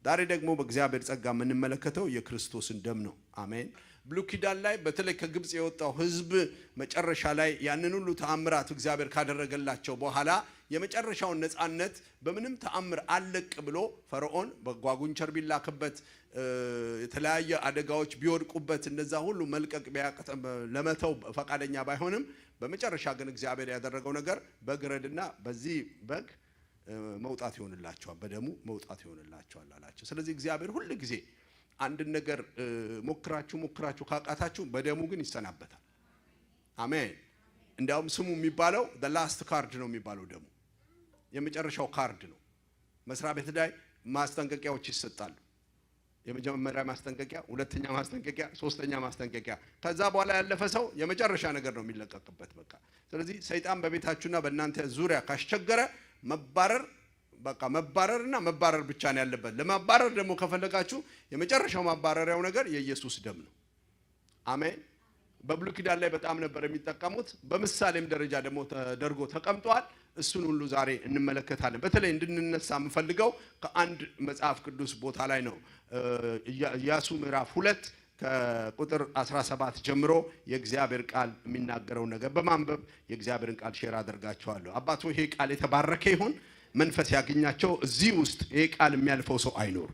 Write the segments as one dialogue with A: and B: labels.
A: ዛሬ ደግሞ በእግዚአብሔር ጸጋ የምንመለከተው የክርስቶስን ደም ነው። አሜን። ብሉይ ኪዳን ላይ በተለይ ከግብጽ የወጣው ሕዝብ መጨረሻ ላይ ያንን ሁሉ ተአምራት እግዚአብሔር ካደረገላቸው በኋላ የመጨረሻውን ነፃነት በምንም ተአምር አለቅ ብሎ ፈርዖን በጓጉንቸር ቢላክበት የተለያየ አደጋዎች ቢወድቁበት እንደዛ ሁሉ መልቀቅ ቢያቀተም ለመተው ፈቃደኛ ባይሆንም በመጨረሻ ግን እግዚአብሔር ያደረገው ነገር በግረድና በዚህ በግ መውጣት ይሆንላቸዋል፣ በደሙ መውጣት ይሆንላቸዋል አላቸው። ስለዚህ እግዚአብሔር ሁሉ ጊዜ አንድ ነገር ሞክራችሁ ካቃታችሁ በደሙ ግን ይሰናበታል። አሜን። እንዲያውም ስሙ የሚባለው the last card ነው የሚባለው። ደሙ የመጨረሻው ካርድ ነው። መስሪያ ቤት ላይ ማስጠንቀቂያዎች ይሰጣሉ። የመጀመሪያ ማስጠንቀቂያ፣ ሁለተኛ ማስጠንቀቂያ፣ ሶስተኛ ማስጠንቀቂያ። ከዛ በኋላ ያለፈ ሰው የመጨረሻ ነገር ነው የሚለቀቅበት በቃ። ስለዚህ ሰይጣን በቤታችሁና በእናንተ ዙሪያ ካስቸገረ መባረርና መባረር ብቻ ነው ያለበት። ለማባረር ደግሞ ከፈለጋችሁ የመጨረሻው ማባረሪያው ነገር የኢየሱስ ደም ነው። አሜን። በብሉይ ኪዳን ላይ በጣም ነበር የሚጠቀሙት። በምሳሌም ደረጃ ደግሞ ተደርጎ ተቀምጧል። እሱን ሁሉ ዛሬ እንመለከታለን። በተለይ እንድንነሳ የምፈልገው ከአንድ መጽሐፍ ቅዱስ ቦታ ላይ ነው። ኢያሱ ምዕራፍ 2 ከቁጥር 17 ጀምሮ የእግዚአብሔር ቃል የሚናገረው ነገር በማንበብ የእግዚአብሔርን ቃል ሼር አደርጋቸዋለሁ። አባቶ ይሄ ቃል የተባረከ ይሁን፣ መንፈስ ያገኛቸው። እዚህ ውስጥ ይሄ ቃል የሚያልፈው ሰው አይኖር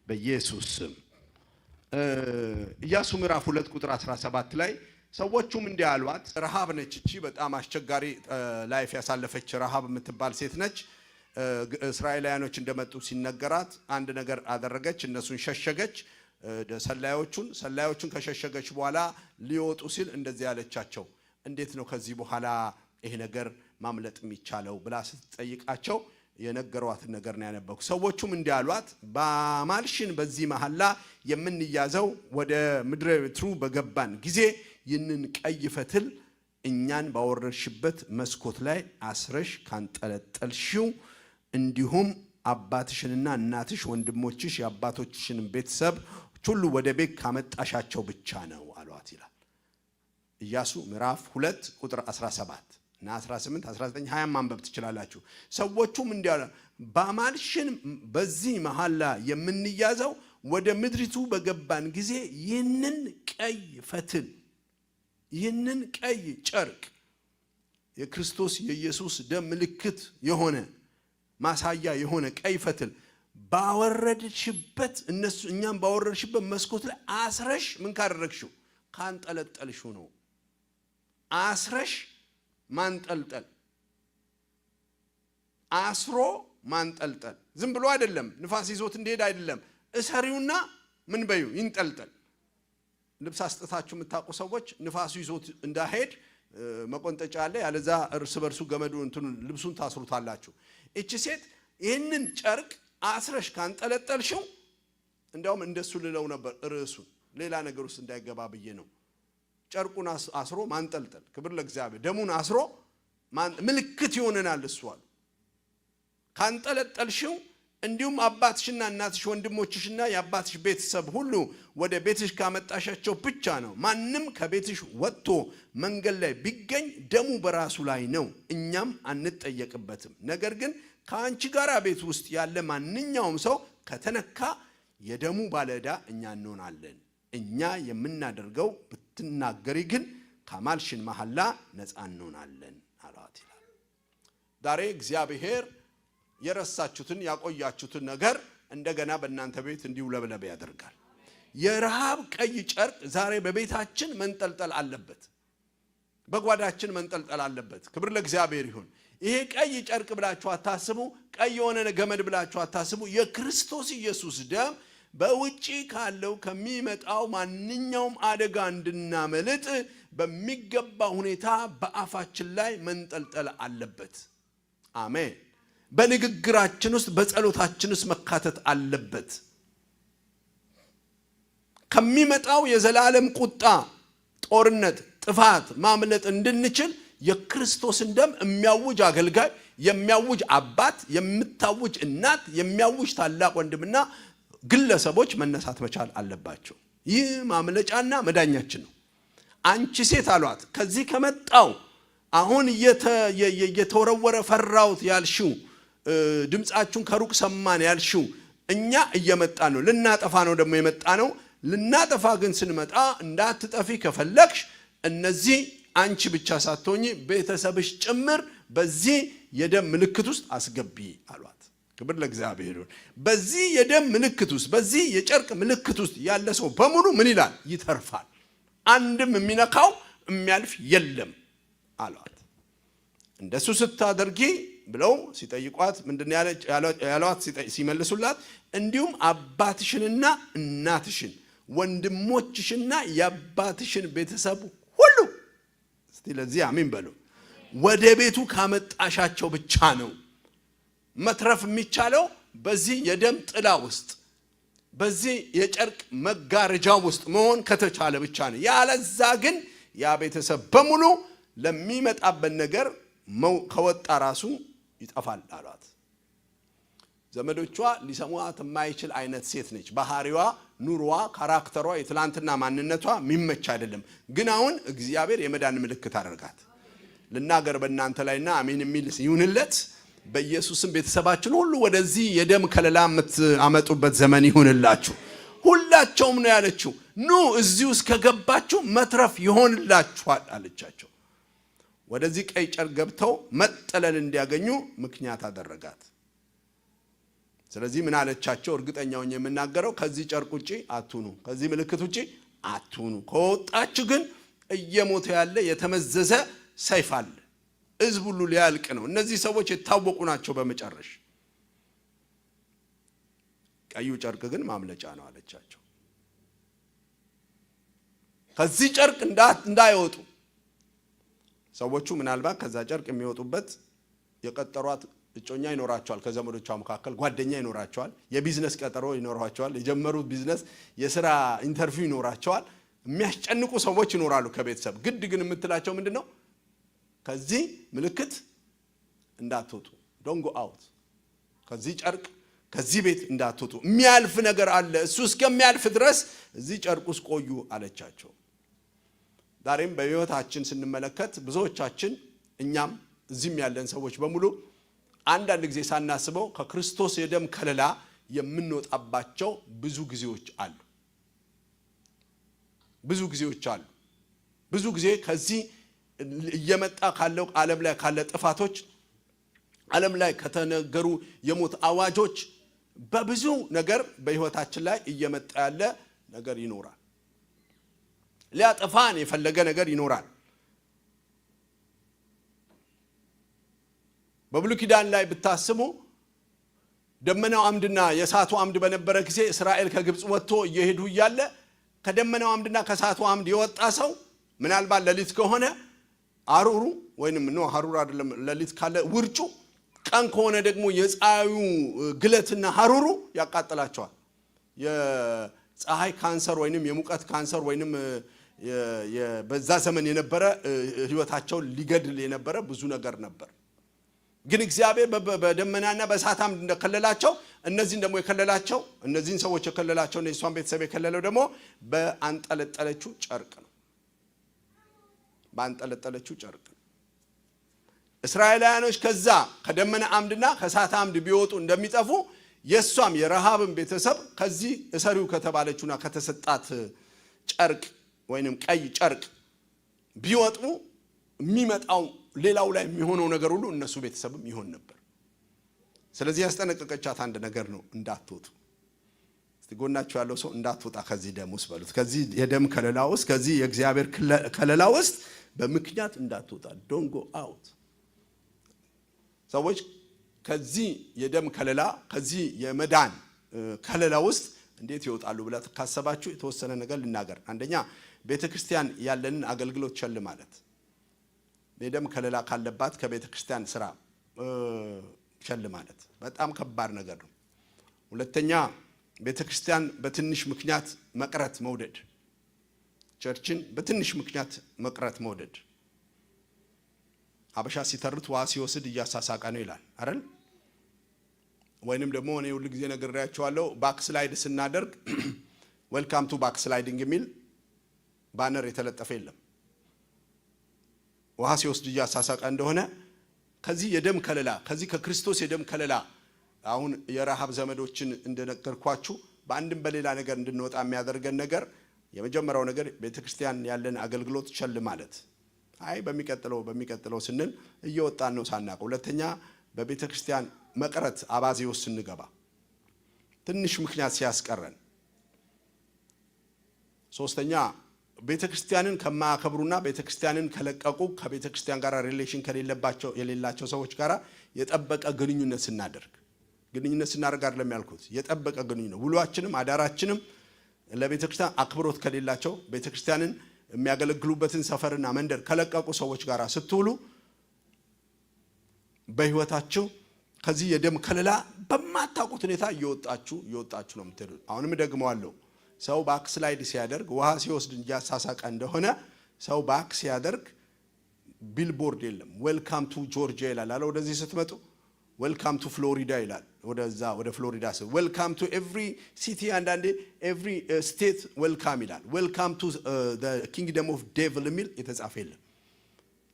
A: በኢየሱስ ስም። ኢያሱ ምዕራፍ 2 ቁጥር 17 ላይ ሰዎቹም እንዲህ አሏት። ረሃብ ነች እቺ፣ በጣም አስቸጋሪ ላይፍ ያሳለፈች ረሃብ የምትባል ሴት ነች። እስራኤላውያኖች እንደመጡ ሲነገራት አንድ ነገር አደረገች፣ እነሱን ሸሸገች። ሰላዮቹን ከሸሸገች በኋላ ሊወጡ ሲል እንደዚህ ያለቻቸው፣ እንዴት ነው ከዚህ በኋላ ይሄ ነገር ማምለጥ የሚቻለው ብላ ስትጠይቃቸው የነገሯትን ነገር ነው ያነበኩ። ሰዎቹም እንዲህ አሏት፣ በማልሽን በዚህ መሐላ የምንያዘው ወደ ምድረ ትሩ በገባን ጊዜ ይህንን ቀይ ፈትል እኛን ባወረድሽበት መስኮት ላይ አስረሽ ካንጠለጠልሽው እንዲሁም አባትሽንና እናትሽ ወንድሞችሽ የአባቶችሽን ቤተሰብ ሁሉ ወደ ቤት ካመጣሻቸው ብቻ ነው አሏት ይላል። ኢያሱ ምዕራፍ 2 ቁጥር 17 እና 18 19 20 ማንበብ ትችላላችሁ። ሰዎቹም እንዲያለ በማልሽን በዚህ መሐላ የምንያዘው ወደ ምድሪቱ በገባን ጊዜ ይህንን ቀይ ፈትል፣ ይህንን ቀይ ጨርቅ የክርስቶስ የኢየሱስ ደም ምልክት የሆነ ማሳያ የሆነ ቀይ ፈትል ባወረድሽበት እኛም ባወረድሽበት መስኮት ላይ አስረሽ ምን ካደረግሽው? ካንጠለጠልሽው ነው። አስረሽ ማንጠልጠል፣ አስሮ ማንጠልጠል። ዝም ብሎ አይደለም፣ ንፋስ ይዞት እንደሄድ አይደለም። እሰሪውና ምን በዩ ይንጠልጠል። ልብስ አስጥታችሁ የምታውቁ ሰዎች ንፋሱ ይዞት እንዳሄድ መቆንጠጫ አለ፣ ያለዛ እርስ በርሱ ገመዱ ልብሱን ታስሩታላችሁ። እቺ ሴት ይህንን ጨርቅ አስረሽ ካንጠለጠልሽው፣ እንዲያውም እንደሱ ልለው ነበር ርዕሱን፣ ሌላ ነገር ውስጥ እንዳይገባ ብዬ ነው። ጨርቁን አስሮ ማንጠልጠል፣ ክብር ለእግዚአብሔር። ደሙን አስሮ ምልክት ይሆነናል እሱ አሉ። ካንጠለጠልሽው እንዲሁም አባትሽና እናትሽ ወንድሞችሽና የአባትሽ ቤተሰብ ሁሉ ወደ ቤትሽ ካመጣሻቸው ብቻ ነው። ማንም ከቤትሽ ወጥቶ መንገድ ላይ ቢገኝ ደሙ በራሱ ላይ ነው፣ እኛም አንጠየቅበትም። ነገር ግን ከአንቺ ጋር ቤት ውስጥ ያለ ማንኛውም ሰው ከተነካ የደሙ ባለዕዳ እኛ እንሆናለን። እኛ የምናደርገው ብትናገሪ ግን ከማልሽን መሐላ ነፃ እንሆናለን አሏት ይላል። ዛሬ እግዚአብሔር የረሳችሁትን ያቆያችሁትን ነገር እንደገና በእናንተ ቤት እንዲውለበለብ ያደርጋል። የረሃብ ቀይ ጨርቅ ዛሬ በቤታችን መንጠልጠል አለበት፣ በጓዳችን መንጠልጠል አለበት። ክብር ለእግዚአብሔር ይሁን። ይሄ ቀይ ጨርቅ ብላችሁ አታስቡ፣ ቀይ የሆነ ገመድ ብላችሁ አታስቡ። የክርስቶስ ኢየሱስ ደም በውጪ ካለው ከሚመጣው ማንኛውም አደጋ እንድናመልጥ በሚገባ ሁኔታ በአፋችን ላይ መንጠልጠል አለበት። አሜን። በንግግራችን ውስጥ በጸሎታችን ውስጥ መካተት አለበት። ከሚመጣው የዘላለም ቁጣ፣ ጦርነት፣ ጥፋት ማምለጥ እንድንችል የክርስቶስን ደም የሚያውጅ አገልጋይ፣ የሚያውጅ አባት፣ የምታውጅ እናት፣ የሚያውጅ ታላቅ ወንድምና ግለሰቦች መነሳት መቻል አለባቸው። ይህ ማምለጫና መዳኛችን ነው። አንቺ ሴት አሏት ከዚህ ከመጣው አሁን የተወረወረ ፈራውት ያልሽው ድምጻችሁን ከሩቅ ሰማን ያልሽው እኛ እየመጣን ነው ልናጠፋ ነው ደግሞ የመጣ ነው ልናጠፋ ግን ስንመጣ እንዳትጠፊ ከፈለክሽ እነዚህ አንቺ ብቻ ሳትሆኚ ቤተሰብሽ ጭምር በዚህ የደም ምልክት ውስጥ አስገቢ አሏት ክብር ለእግዚአብሔር ይሁን በዚህ የደም ምልክት ውስጥ በዚህ የጨርቅ ምልክት ውስጥ ያለ ሰው በሙሉ ምን ይላል ይተርፋል አንድም የሚነካው የሚያልፍ የለም አሏት እንደሱ ስታደርጊ ብለው ሲጠይቋት ምንድነው ያሏት ሲመልሱላት እንዲሁም አባትሽንና እናትሽን ወንድሞችሽና ያባትሽን ቤተሰብ ሁሉ እስቲ ለዚህ አሜን በሉ ወደ ቤቱ ካመጣሻቸው ብቻ ነው መትረፍ የሚቻለው በዚህ የደም ጥላ ውስጥ በዚህ የጨርቅ መጋረጃ ውስጥ መሆን ከተቻለ ብቻ ነው ያለዛ ግን ያ ቤተሰብ በሙሉ ለሚመጣበት ነገር ከወጣ ራሱ ይጠፋል አሏት ዘመዶቿ ሊሰሙት የማይችል አይነት ሴት ነች ባህሪዋ ኑሮዋ ካራክተሯ የትላንትና ማንነቷ ሚመች አይደለም ግን አሁን እግዚአብሔር የመዳን ምልክት አደረጋት ልናገር በእናንተ ላይና አሜን የሚል ይሁንለት በኢየሱስም ቤተሰባችን ሁሉ ወደዚህ የደም ከለላ አመጡበት ዘመን ይሁንላችሁ ሁላቸውም ነው ያለችው ኑ እዚህ ውስጥ ከገባችሁ መትረፍ ይሆንላችኋል አለቻቸው ወደዚህ ቀይ ጨርቅ ገብተው መጠለል እንዲያገኙ ምክንያት አደረጋት ስለዚህ ምን አለቻቸው እርግጠኛው የምናገረው ከዚህ ጨርቅ ውጪ አትሁኑ ከዚህ ምልክት ውጪ አትሁኑ ከወጣችሁ ግን እየሞተ ያለ የተመዘዘ ሰይፍ አለ ህዝብ ሁሉ ሊያልቅ ነው እነዚህ ሰዎች የታወቁ ናቸው በመጨረሻ ቀዩ ጨርቅ ግን ማምለጫ ነው አለቻቸው ከዚህ ጨርቅ እንዳይወጡ ሰዎቹ ምናልባት ከዛ ጨርቅ የሚወጡበት የቀጠሯት እጮኛ ይኖራቸዋል ከዘመዶቿ መካከል ጓደኛ ይኖራቸዋል የቢዝነስ ቀጠሮ ይኖራቸዋል የጀመሩት ቢዝነስ የሥራ ኢንተርቪው ይኖራቸዋል የሚያስጨንቁ ሰዎች ይኖራሉ ከቤተሰብ ግድ ግን የምትላቸው ምንድነው ከዚህ ምልክት እንዳትወጡ ዶንት ጎ አውት ከዚህ ጨርቅ ከዚህ ቤት እንዳትወጡ የሚያልፍ ነገር አለ እሱ እስከሚያልፍ ድረስ እዚህ ጨርቅ ውስጥ ቆዩ አለቻቸው ዛሬም በህይወታችን ስንመለከት ብዙዎቻችን እኛም እዚህም ያለን ሰዎች በሙሉ አንዳንድ ጊዜ ሳናስበው ከክርስቶስ የደም ከለላ የምንወጣባቸው ብዙ ጊዜዎች አሉ ብዙ ጊዜ ከዚህ እየመጣ ካለው ዓለም ላይ ካለ ጥፋቶች ዓለም ላይ ከተነገሩ የሞት አዋጆች በብዙ ነገር በህይወታችን ላይ እየመጣ ያለ ነገር ይኖራል ሊያጠፋን የፈለገ ነገር ይኖራል በብሉይ ኪዳን ላይ ብታስቡ ደመናው አምድና የእሳቱ አምድ በነበረ ጊዜ እስራኤል ከግብጽ ወጥቶ እየሄዱ ይያለ ከደመናው አምድና ከእሳቱ አምድ የወጣ ሰው ምናልባት ለሊት ከሆነ አሩሩ ወይንም ነው ሐሩር አይደለም ለሊት ካለ ውርጩ ቀን ከሆነ ደግሞ የፀሐዩ ግለትና ሐሩሩ ያቃጥላቸዋል የፀሐይ ካንሰር ወይንም የሙቀት ካንሰር ወይንም በዛ ዘመን የነበረ ህይወታቸው ሊገድል የነበረ ብዙ ነገር ነበር ግን እግዚአብሔር በደመናና በእሳት አምድ እንደከለላቸው እነዚህን ደግሞ የከለላቸው እነዚህን ሰዎች የከለላቸው እነሱን ቤተሰብ የከለለው ደግሞ በአንጠለጠለችው ጨርቅ ነው በአንጠለጠለችው ጨርቅ እስራኤላውያኖች ከዛ ከደመና አምድና ከእሳት አምድ ቢወጡ እንደሚጠፉ የሷም የረሃብን ቤተሰብ ከዚህ እሰሪው ከተባለችውና ከተሰጣት ጨርቅ ወይንም ቀይ ጨርቅ ቢወጡ የሚመጣው ሌላው ላይ የሚሆነው ነገር ሁሉ እነሱ ቤተሰብም ይሆን ነበር ስለዚህ ያስጠነቀቀቻት አንድ ነገር ነው እንዳትወጡ እስቲ ጎናችሁ ያለው ሰው እንዳትወጣ ከዚህ ደም ውስጥ በሉት ከዚህ የደም ከለላ ውስጥ ከዚህ የእግዚአብሔር ከለላ ውስጥ በምክንያት እንዳትወጣ ዶንት ጎ አውት ሰዎች ከዚህ የደም ከለላ ከዚህ የመዳን ከለላ ውስጥ እንዴት ይወጣሉ ብላ ተካሰባችሁ የተወሰነ ነገር ልናገር አንደኛ ቤተክርስቲያን ያለንን አገልግሎት ቸል ማለት የደም ከለላ ካለባት ከቤተክርስቲያን ስራ ቸል ማለት በጣም ከባድ ነገር ነው ሁለተኛ ቤተክርስቲያን በትንሽ ምክንያት መቅረት መውደድ ቸርችን በትንሽ ምክንያት መቅረት መውደድ አበሻ ሲተርት ዋ ሲወስድ እያሳሳቀ ነው ይላል አይደል ወይንም ደግሞ እኔ ሁሉ ጊዜ ነግሬያቸዋለሁ ባክስላይድ ስናደርግ ዌልካም ቱ ባክስላይዲንግ የሚል ባነር የተለጠፈ የለም ውሃ ሲወስድ እያሳሳቀ እንደሆነ ከዚህ የደም ከለላ ከዚህ ከክርስቶስ የደም ከለላ አሁን የረሃብ ዘመዶችን እንደነገርኳችሁ በአንድም በሌላ ነገር እንድንወጣ የሚያደርገን ነገር የመጀመሪያው ነገር ቤተክርስቲያን ያለን አገልግሎት ቸል ማለት አይ በሚቀጥለው ስንል እየወጣን ነው ሳናቀው ሁለተኛ በቤተክርስቲያን መቅረት አባዜ ውስጥ እንገባ ትንሽ ምክንያት ሲያስቀረን ሶስተኛ ቤተክርስቲያንን ከማያከብሩና ቤተክርስቲያንን ከለቀቁ ከቤተክርስቲያን ጋር ሪሌሽን የሌላቸው ሰዎች ጋር የጠበቀ ግንኙነት ስናደርግ አይደለም ያልኩት የጠበቀ ግንኙነት ውሏችንም አዳራችንም ለቤተክርስቲያን አክብሮት ከሌላቸው ቤተክርስቲያንን የሚያገለግሉበትን ሰፈርና መንደር ከለቀቁ ሰዎች ጋር ስትውሉ በህይወታችሁ ከዚህ የደም ከለላ በማታውቁት ሁኔታ እየወጣችሁ ነው የምትሄዱት አሁንም ደግመዋለሁ ሰው ባክስላይድ ሲያደርግ ውሃ ሲወስድ እያሳሳቀ እንደሆነ ሰው ባክ ሲያደርግ ቢልቦርድ የለም ዌልካም ቱ ጆርጂያ ይላል ወደዚህ ስትመጡ ዌልካም ቱ ፍሎሪዳ ይላል ወደ ፍሎሪዳ ዌልካም ቱ ኤቭሪ ሲቲ አንዳንዴ ኤቭሪ ስቴት ዌልካም ይላል ዌልካም ቱ ዘ ኪንግደም ኦፍ ዴቪል የሚል የተጻፈ የለም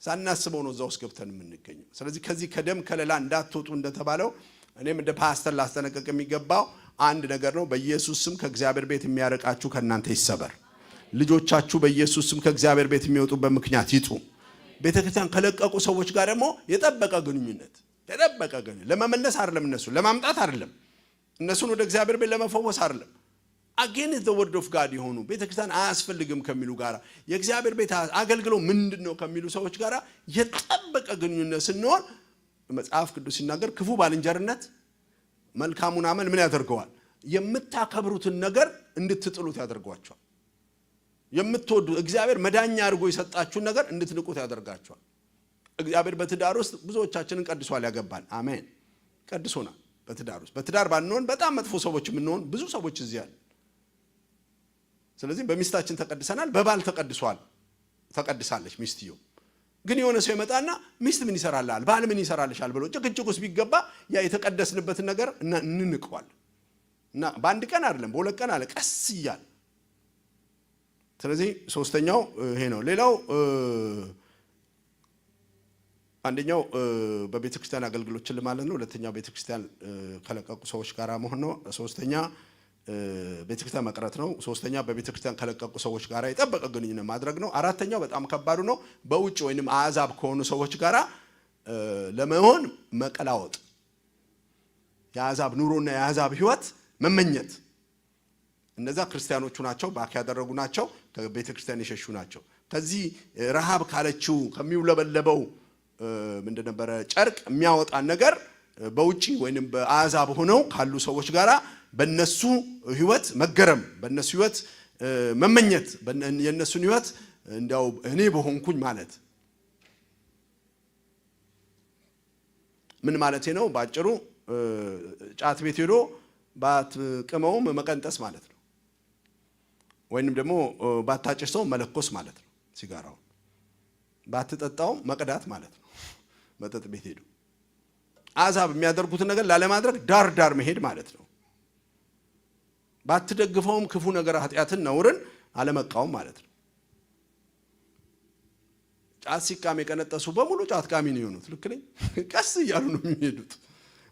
A: ሳናስበው ነው እዛው ገብተን የምንገኘው ስለዚህ ከዚህ ከደም ከለላ እንዳትወጡ እንደተባለው እኔም እንደ ፓስተር ላስጠነቀቅ የሚገባው አንድ ነገር ነው በኢየሱስ ስም ከእግዚአብሔር ቤት የሚያርቃችሁ ከናንተ ይሰበር ልጆቻችሁ በኢየሱስ ስም ከእግዚአብሔር ቤት የሚወጡበት ምክንያት ይጡ ቤተክርስቲያን ከለቀቁ ሰዎች ጋር ደግሞ የጠበቀ ግንኙነት ለመመለስ አይደለም እነሱ ለማምጣት አይደለም እነሱን ወደ እግዚአብሔር ቤት ለመፈወስ አይደለም against the word of God የሆኑ ቤተክርስቲያን አያስፈልግም ከሚሉ ጋራ የእግዚአብሔር ቤት አገልግሎት ምንድነው ከሚሉ ሰዎች ጋራ የጠበቀ ግንኙነት ስንሆን መጽሐፍ ቅዱስ ሲናገር ክፉ ባልንጀርነት መልካሙን አመል ምን ያደርገዋል የምታከብሩትን ነገር እንድትጥሉት ያደርጓቸዋል የምትወዱ እግዚአብሔር መዳኛ አድርጎ የሰጣችሁን ነገር እንድትንቁት ያደርጋቸዋል እግዚአብሔር በትዳር ውስጥ ብዙዎቻችንን ቀድሷል ያገባን አሜን ቀድሶናል በትዳር ባንሆን በጣም መጥፎ ሰዎች የምንሆን ብዙ ሰዎች እዚህ አሉ ስለዚህ በሚስታችን ተቀድሰናል በባል ተቀድሳለች ሚስትዮ ግን የሆነ ሰው ይመጣና ሚስት ምን ይሰራልሃል ባል ምን ይሰራልሻል ብሎ ጭቅጭቁስ ቢገባ ያ የተቀደስንበትን ነገር እንንቀዋል እና በአንድ ቀን አይደለም በሁለት ቀን አለ ቀስ ይያል ስለዚህ ሶስተኛው ይሄ ነው ሌላው አንደኛው በቤተክርስቲያን አገልግሎት ማለት ነው ሁለተኛው ቤተክርስቲያን ከለቀቁ ሰዎች ጋር መሆን ነው ሶስተኛ ቤተክርስቲያን መቅረት ነው ሶስተኛ በቤተክርስቲያን ከለቀቁ ሰዎች ጋር የጠበቀ ግንኙነት ማድረግ ነው አራተኛው በጣም ከባዱ ነው በውጭ ወይንም አዛብ ከሆኑ ሰዎች ጋር ለመሆን መቀላወጥ የአዛብ ኑሮና የአዛብ ህይወት መመኘት እነዛ ክርስቲያኖቹ ናቸው ባክ ያደረጉ ናቸው ከቤተክርስቲያን የሸሹ ናቸው ከዚህ ረሃብ ካለችው ከሚውለበለበው ምንድነበር ጨርቅ የሚያወጣን ነገር በውጪ ወይንም በአዛብ ሆነው ካሉ ሰዎች ጋራ በእነሱ ህይወት መገረም በእነሱ ህይወት መመኘት የነሱን ህይወት እንዲያው እኔ በሆንኩኝ ማለት ምን ማለት ነው ባጭሩ ጫት ቤት ሄዶ ባትቅመው መቀንጠስ ማለት ነው ወይንም ደግሞ ባታጭሰው መለኮስ ማለት ነው ሲጋራው ባትጠጣው መቅዳት ማለት ነው መጠጥ ቤት ሄዶ አዛብ የሚያደርጉትን ነገር ላለማድረግ ዳር መሄድ ማለት ነው ባትደግፈውም ክፉ ነገር ኃጢያትን ነውርን አለመቃወም ማለት ነው ጫት ሲቃም የቀነጠሱ በሙሉ ጫት ቃሚ ነው የሆኑት ልክ ነኝ ቀስ እያሉ ነው የሚሄዱት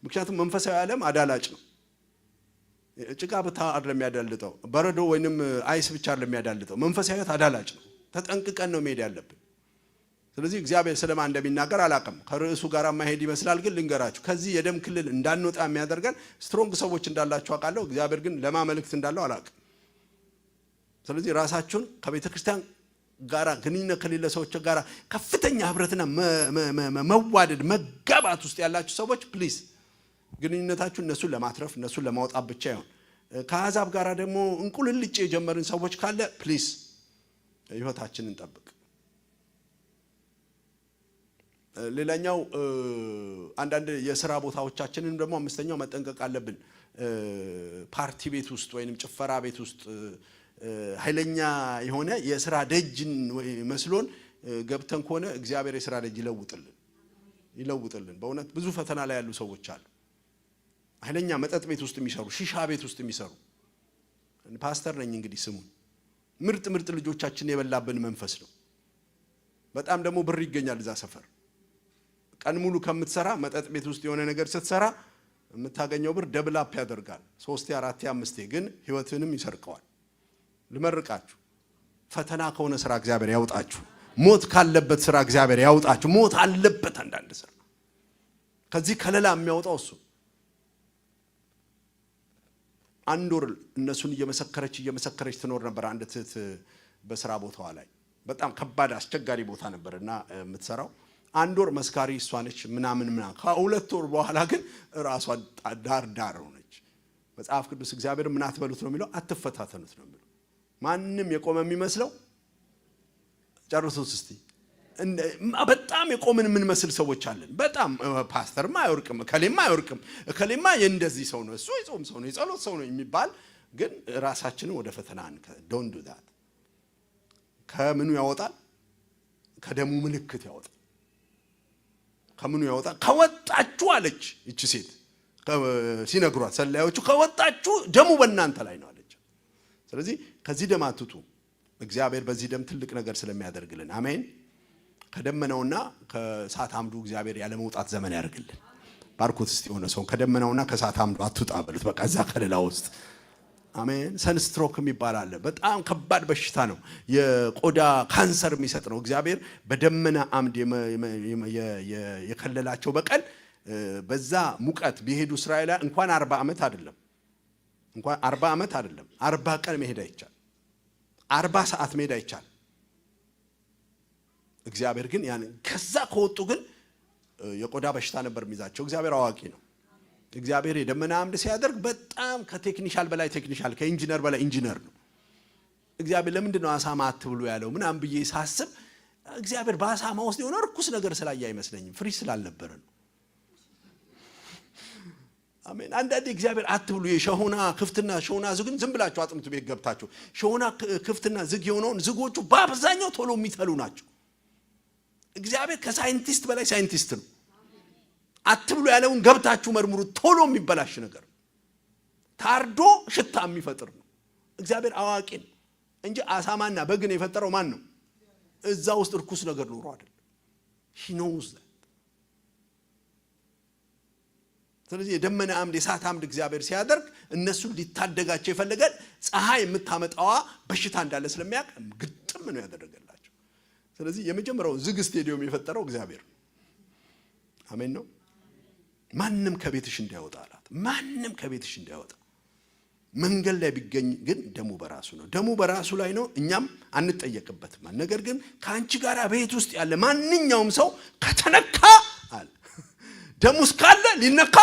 A: ምክንያቱም መንፈሳዊ ዓለም አዳላጭ ነው ጭቃ ብቻ አይደለም የሚያዳልጠው በረዶ ወይንም አይስ ብቻ አይደለም የሚያዳልጠው መንፈሳዊ አዳላጭ ነው ተጠንቅቀን ነው መሄድ ያለብን ስለዚህ እግዚአብሔር ስለማን እንደሚናገር አላቀም ከርዕሱ ጋር ማሄድ ይመስላል ግን ልንገራችሁ ከዚህ የደም ክልል እንዳንወጣ የሚያደርገን ስትሮንግ ሰዎች እንዳላችሁ አውቃለሁ እግዚአብሔር ግን ለማመልክት እንዳለው አላቀም ስለዚህ ራሳችሁን ከቤተክርስቲያን ጋራ ግንኙነት ከሌለ ሰዎች ጋራ ከፍተኛ ህብረትና መዋደድ መጋባት ውስጥ ያላችሁ ሰዎች ፕሊዝ ግንኙነታችሁ እነሱን ለማትረፍ እነሱን ለማውጣት ብቻ ይሁን ከአዛብ ጋራ ደግሞ እንቁልልጭ የጀመርን ሰዎች ካለ ፕሊዝ ህይወታችንን እንጠብቅ ሌላኛው አንዳንድ የሥራ ቦታዎቻችንን ደግሞ አምስተኛው መጠንቀቅ አለብን ፓርቲ ቤት ውስጥ ወይንም ጭፈራ ቤት ውስጥ ኃይለኛ የሆነ የሥራ ደጅን መስሎን ገብተን ከሆነ እግዚአብሔር የሥራ ደጅ ይለውጥልን በእውነት ብዙ ፈተና ላይ ያሉ ሰዎች አሉ ኃይለኛ መጠጥ ቤት ውስጥ የሚሰሩ ሺሻ ቤት ውስጥ የሚሰሩ ፓስተር ነኝ እንግዲህ ስሙ ምርጥ ልጆቻችን የበላብን መንፈስ ነው በጣም ደግሞ ብር ይገኛል እዛ ሰፈር ቀን ሙሉ ከምትሰራ መጠጥ ቤት ውስጥ የሆነ ነገር ስትሰራ የምታገኘው ብር ደብል አፕ ያደርጋል 3 4 5 ግን ህይወትንም ይሰርቀዋል ልመርቃችሁ ፈተና ከሆነ ስራ እግዚአብሔር ያውጣችሁ ሞት ካለበት ስራ እግዚአብሔር ያውጣችሁ ሞት አለበት አንዳንድ ስራ ከዚህ ከለላ የሚያወጣው እሱ አንድ ወር እነሱን እየመሰከረች ትኖር ነበር አንድ ትት በስራ ቦታዋ ላይ በጣም ከባድ አስቸጋሪ ቦታ ነበርና የምትሰራው አንድ ወር መስካሪ እሷ ነች ምናምን ከሁለት ወር በኋላ ግን ራሷ ዳር ሆነች መጽሐፍ ቅዱስ እግዚአብሔር ምን አትበሉት ነው የሚለው አትፈታተኑት ነው የሚለው ማንንም የቆመ የሚመስለው ጨርሶስ እስቲ በጣም የቆምን ምን መስል ሰዎች አለን በጣም ፓስተርማ አይወርቅም ከሌማ የእንደዚህ ሰው ነው እሱ የጾም ሰው ነው የጸሎት ሰው ነው የሚባል ግን ራሳችንን ወደ ፈተና አንከ ዶንት ዱ ዳት ከምኑ ያወጣል ከደሙ ምልክት ያወጣል ከምኑ ያወጣል ከወጣችሁ አለች እቺ ሴት ሲነግሯት ሰላዮቹ ከወጣችሁ ደሙ በእናንተ ላይ ነው አለች ስለዚህ ከዚህ ደም አትጡ እግዚአብሔር በዚህ ደም ትልቅ ነገር ስለሚያደርግልን አሜን ከደመናውና ከሳት አምዱ እግዚአብሔር ያለ መውጣት ዘመን ያርግልን ባርኮት እስቲ ሆነ ሰው ከደመናውና ከሳት አምዱ አትውጣ በሉት በቃ እዛ ከለላ ውስጥ አሜን ሰንስትሮክ የሚባል አለ በጣም ከባድ በሽታ ነው የቆዳ ካንሰር የሚሰጥ ነው እግዚአብሔር በደመና አምድ የከለላቸው በቀል በዛ ሙቀት ቢሄዱ እስራኤል እንኳን 40 ዓመት አይደለም 40 ቀን መሄድ አይቻል 40 ሰዓት መሄድ አይቻል እግዚአብሔር ግን ያን ከዛ ከወጡ ግን የቆዳ በሽታ ነበር የሚይዛቸው እግዚአብሔር አዋቂ ነው እግዚአብሔር የደመና አምድ ሲያደርግ በጣም ከቴክኒሻል በላይ ቴክኒሻል ከኢንጂነር በላይ ኢንጂነር ነው እግዚአብሔር ለምንድን ነው አሳማ አትብሉ ያለው ምናም ብዬ ሳስብ እግዚአብሔር በአሳማ ውስጥ የሆነ ርኩስ ነገር ስላየ አይመስለኝም ፍሪ ስላልነበረ ነው አሜን አንዳንዴ እግዚአብሔር አትብሉ የሸሆና ክፍትና ሸሆና ዝግን ዝም ብላችሁ አጥምቱ ቤት ገብታችሁ ሸሆና ክፍትና ዝግ የሆነውን ዝጎቹ በአብዛኛው ቶሎ የሚተሉ ናቸው እግዚአብሔር ከሳይንቲስት በላይ ሳይንቲስት ነው አትብሉ ያለውን ገብታችሁ መርምሩ ቶሎ የሚበላሽ ነገር ታርዶ ሽታ የሚፈጥር ነው እግዚአብሔር አዋቂ ነው እንጂ አሳማና በግን የፈጠረው ማን ነው እዛ ውስጥ ርኩስ ነገር ኖሮ አይደል he knows that ስለዚህ የደመና አምድ የሳት አምድ እግዚአብሔር ሲያደርግ እነሱን ሊታደጋቸው ይፈልጋል ፀሐይ የምታመጣዋ በሽታ እንዳለ ስለሚያውቅ ግጥም ነው ያደረገላቸው ስለዚህ የመጀመሪያው ዝግ ስቴዲየም የፈጠረው እግዚአብሔር አሜን ነው ማንንም ከቤትሽ እንዳይወጣ አላት ማንንም ከቤትሽ እንዳይወጣ መንገድ ላይ ቢገኝ ግን ደሙ በራሱ ነው ደሙ በራሱ ላይ ነው እኛም አንጠየቅበትም ነገር ግን ካንቺ ጋር ቤት ውስጥ ያለ ማንኛውም ሰው ከተነካ አለ ደሙስ ካለ ሊነካ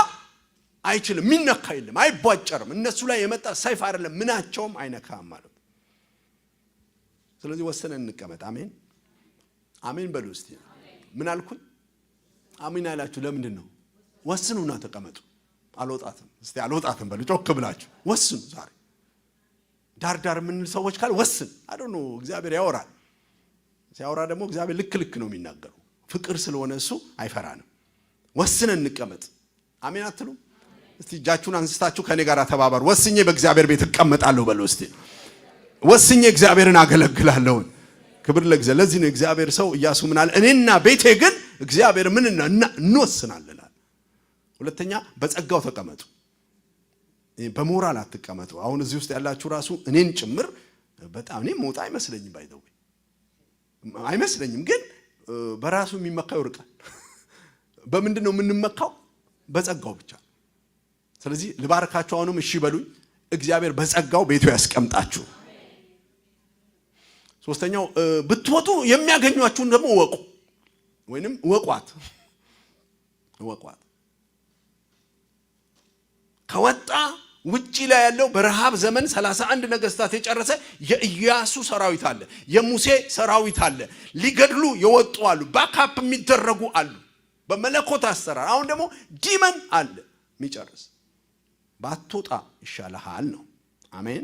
A: አይችልም ሚነካ የለም አይቧጨርም እነሱ ላይ የመጣ ሰይፍ አይደለም ምናቸውም አይነካም ማለት ስለዚህ ወሰነን እንቀመጥ አሜን አሜን በሉ እስቲ ምን አልኩኝ አሜን አላችሁ ለምንድን ነው ወስኑና ተቀመጡ አልወጣትም እስቲ አልወጣትም በሉ ጮክ ብላችሁ ወስኑ ዛሬ ዳር ምን ሰዎች ካል ወስን አዶኖ እግዚአብሔር ያወራል ሲያወራ ደግሞ እግዚአብሔር ልክ ነው የሚናገረው ፍቅር ስለሆነ እሱ አይፈራንም ወስነን እንቀመጥ አሜን አትሉ እስቲ እጃችሁን አንስታችሁ ከኔ ጋር ተባባሩ ወስኜ በእግዚአብሔር ቤት እቀመጣለሁ በሉ እስቲ ወስኜ እግዚአብሔርን አገለግላለሁ ክብር ለእግዚአብሔር ለዚህ ነው እግዚአብሔር ሰው ኢያሱ ምን አለ እኔና ቤቴ ግን እግዚአብሔር ምንና እንወስናለን ሁለተኛ በጸጋው ተቀመጡ በሞራል አትቀመጡ አሁን እዚህ ውስጥ ያላችሁ ራሱ እኔን ጭምር በጣም እኔ ሞታ አይመስለኝም ባይዘው አይመስለኝም ግን በራሱ የሚመካው ይርቃል በምንድን ነው የምንመካው በጸጋው ብቻ ስለዚህ ልባርካችሁ አሁንም እሺ በሉኝ እግዚአብሔር በጸጋው ቤቱ ያስቀምጣችሁ ሶስተኛው ብትወጡ የሚያገኙአችሁን ደግሞ ወቁ ወይንም ወቋት ከወጣ ውጪ ላይ ያለው በረሃብ ዘመን 31 ነገስታት የጨረሰ የኢያሱ ሰራዊት አለ የሙሴ ሰራዊት አለ ሊገድሉ የወጡ አሉ ባካፕ የሚደረጉ አሉ በመለኮት አሰራር አሁን ደግሞ ዲመን አለ የሚጨርስ ባትወጣ ይሻልሃል ነው አሜን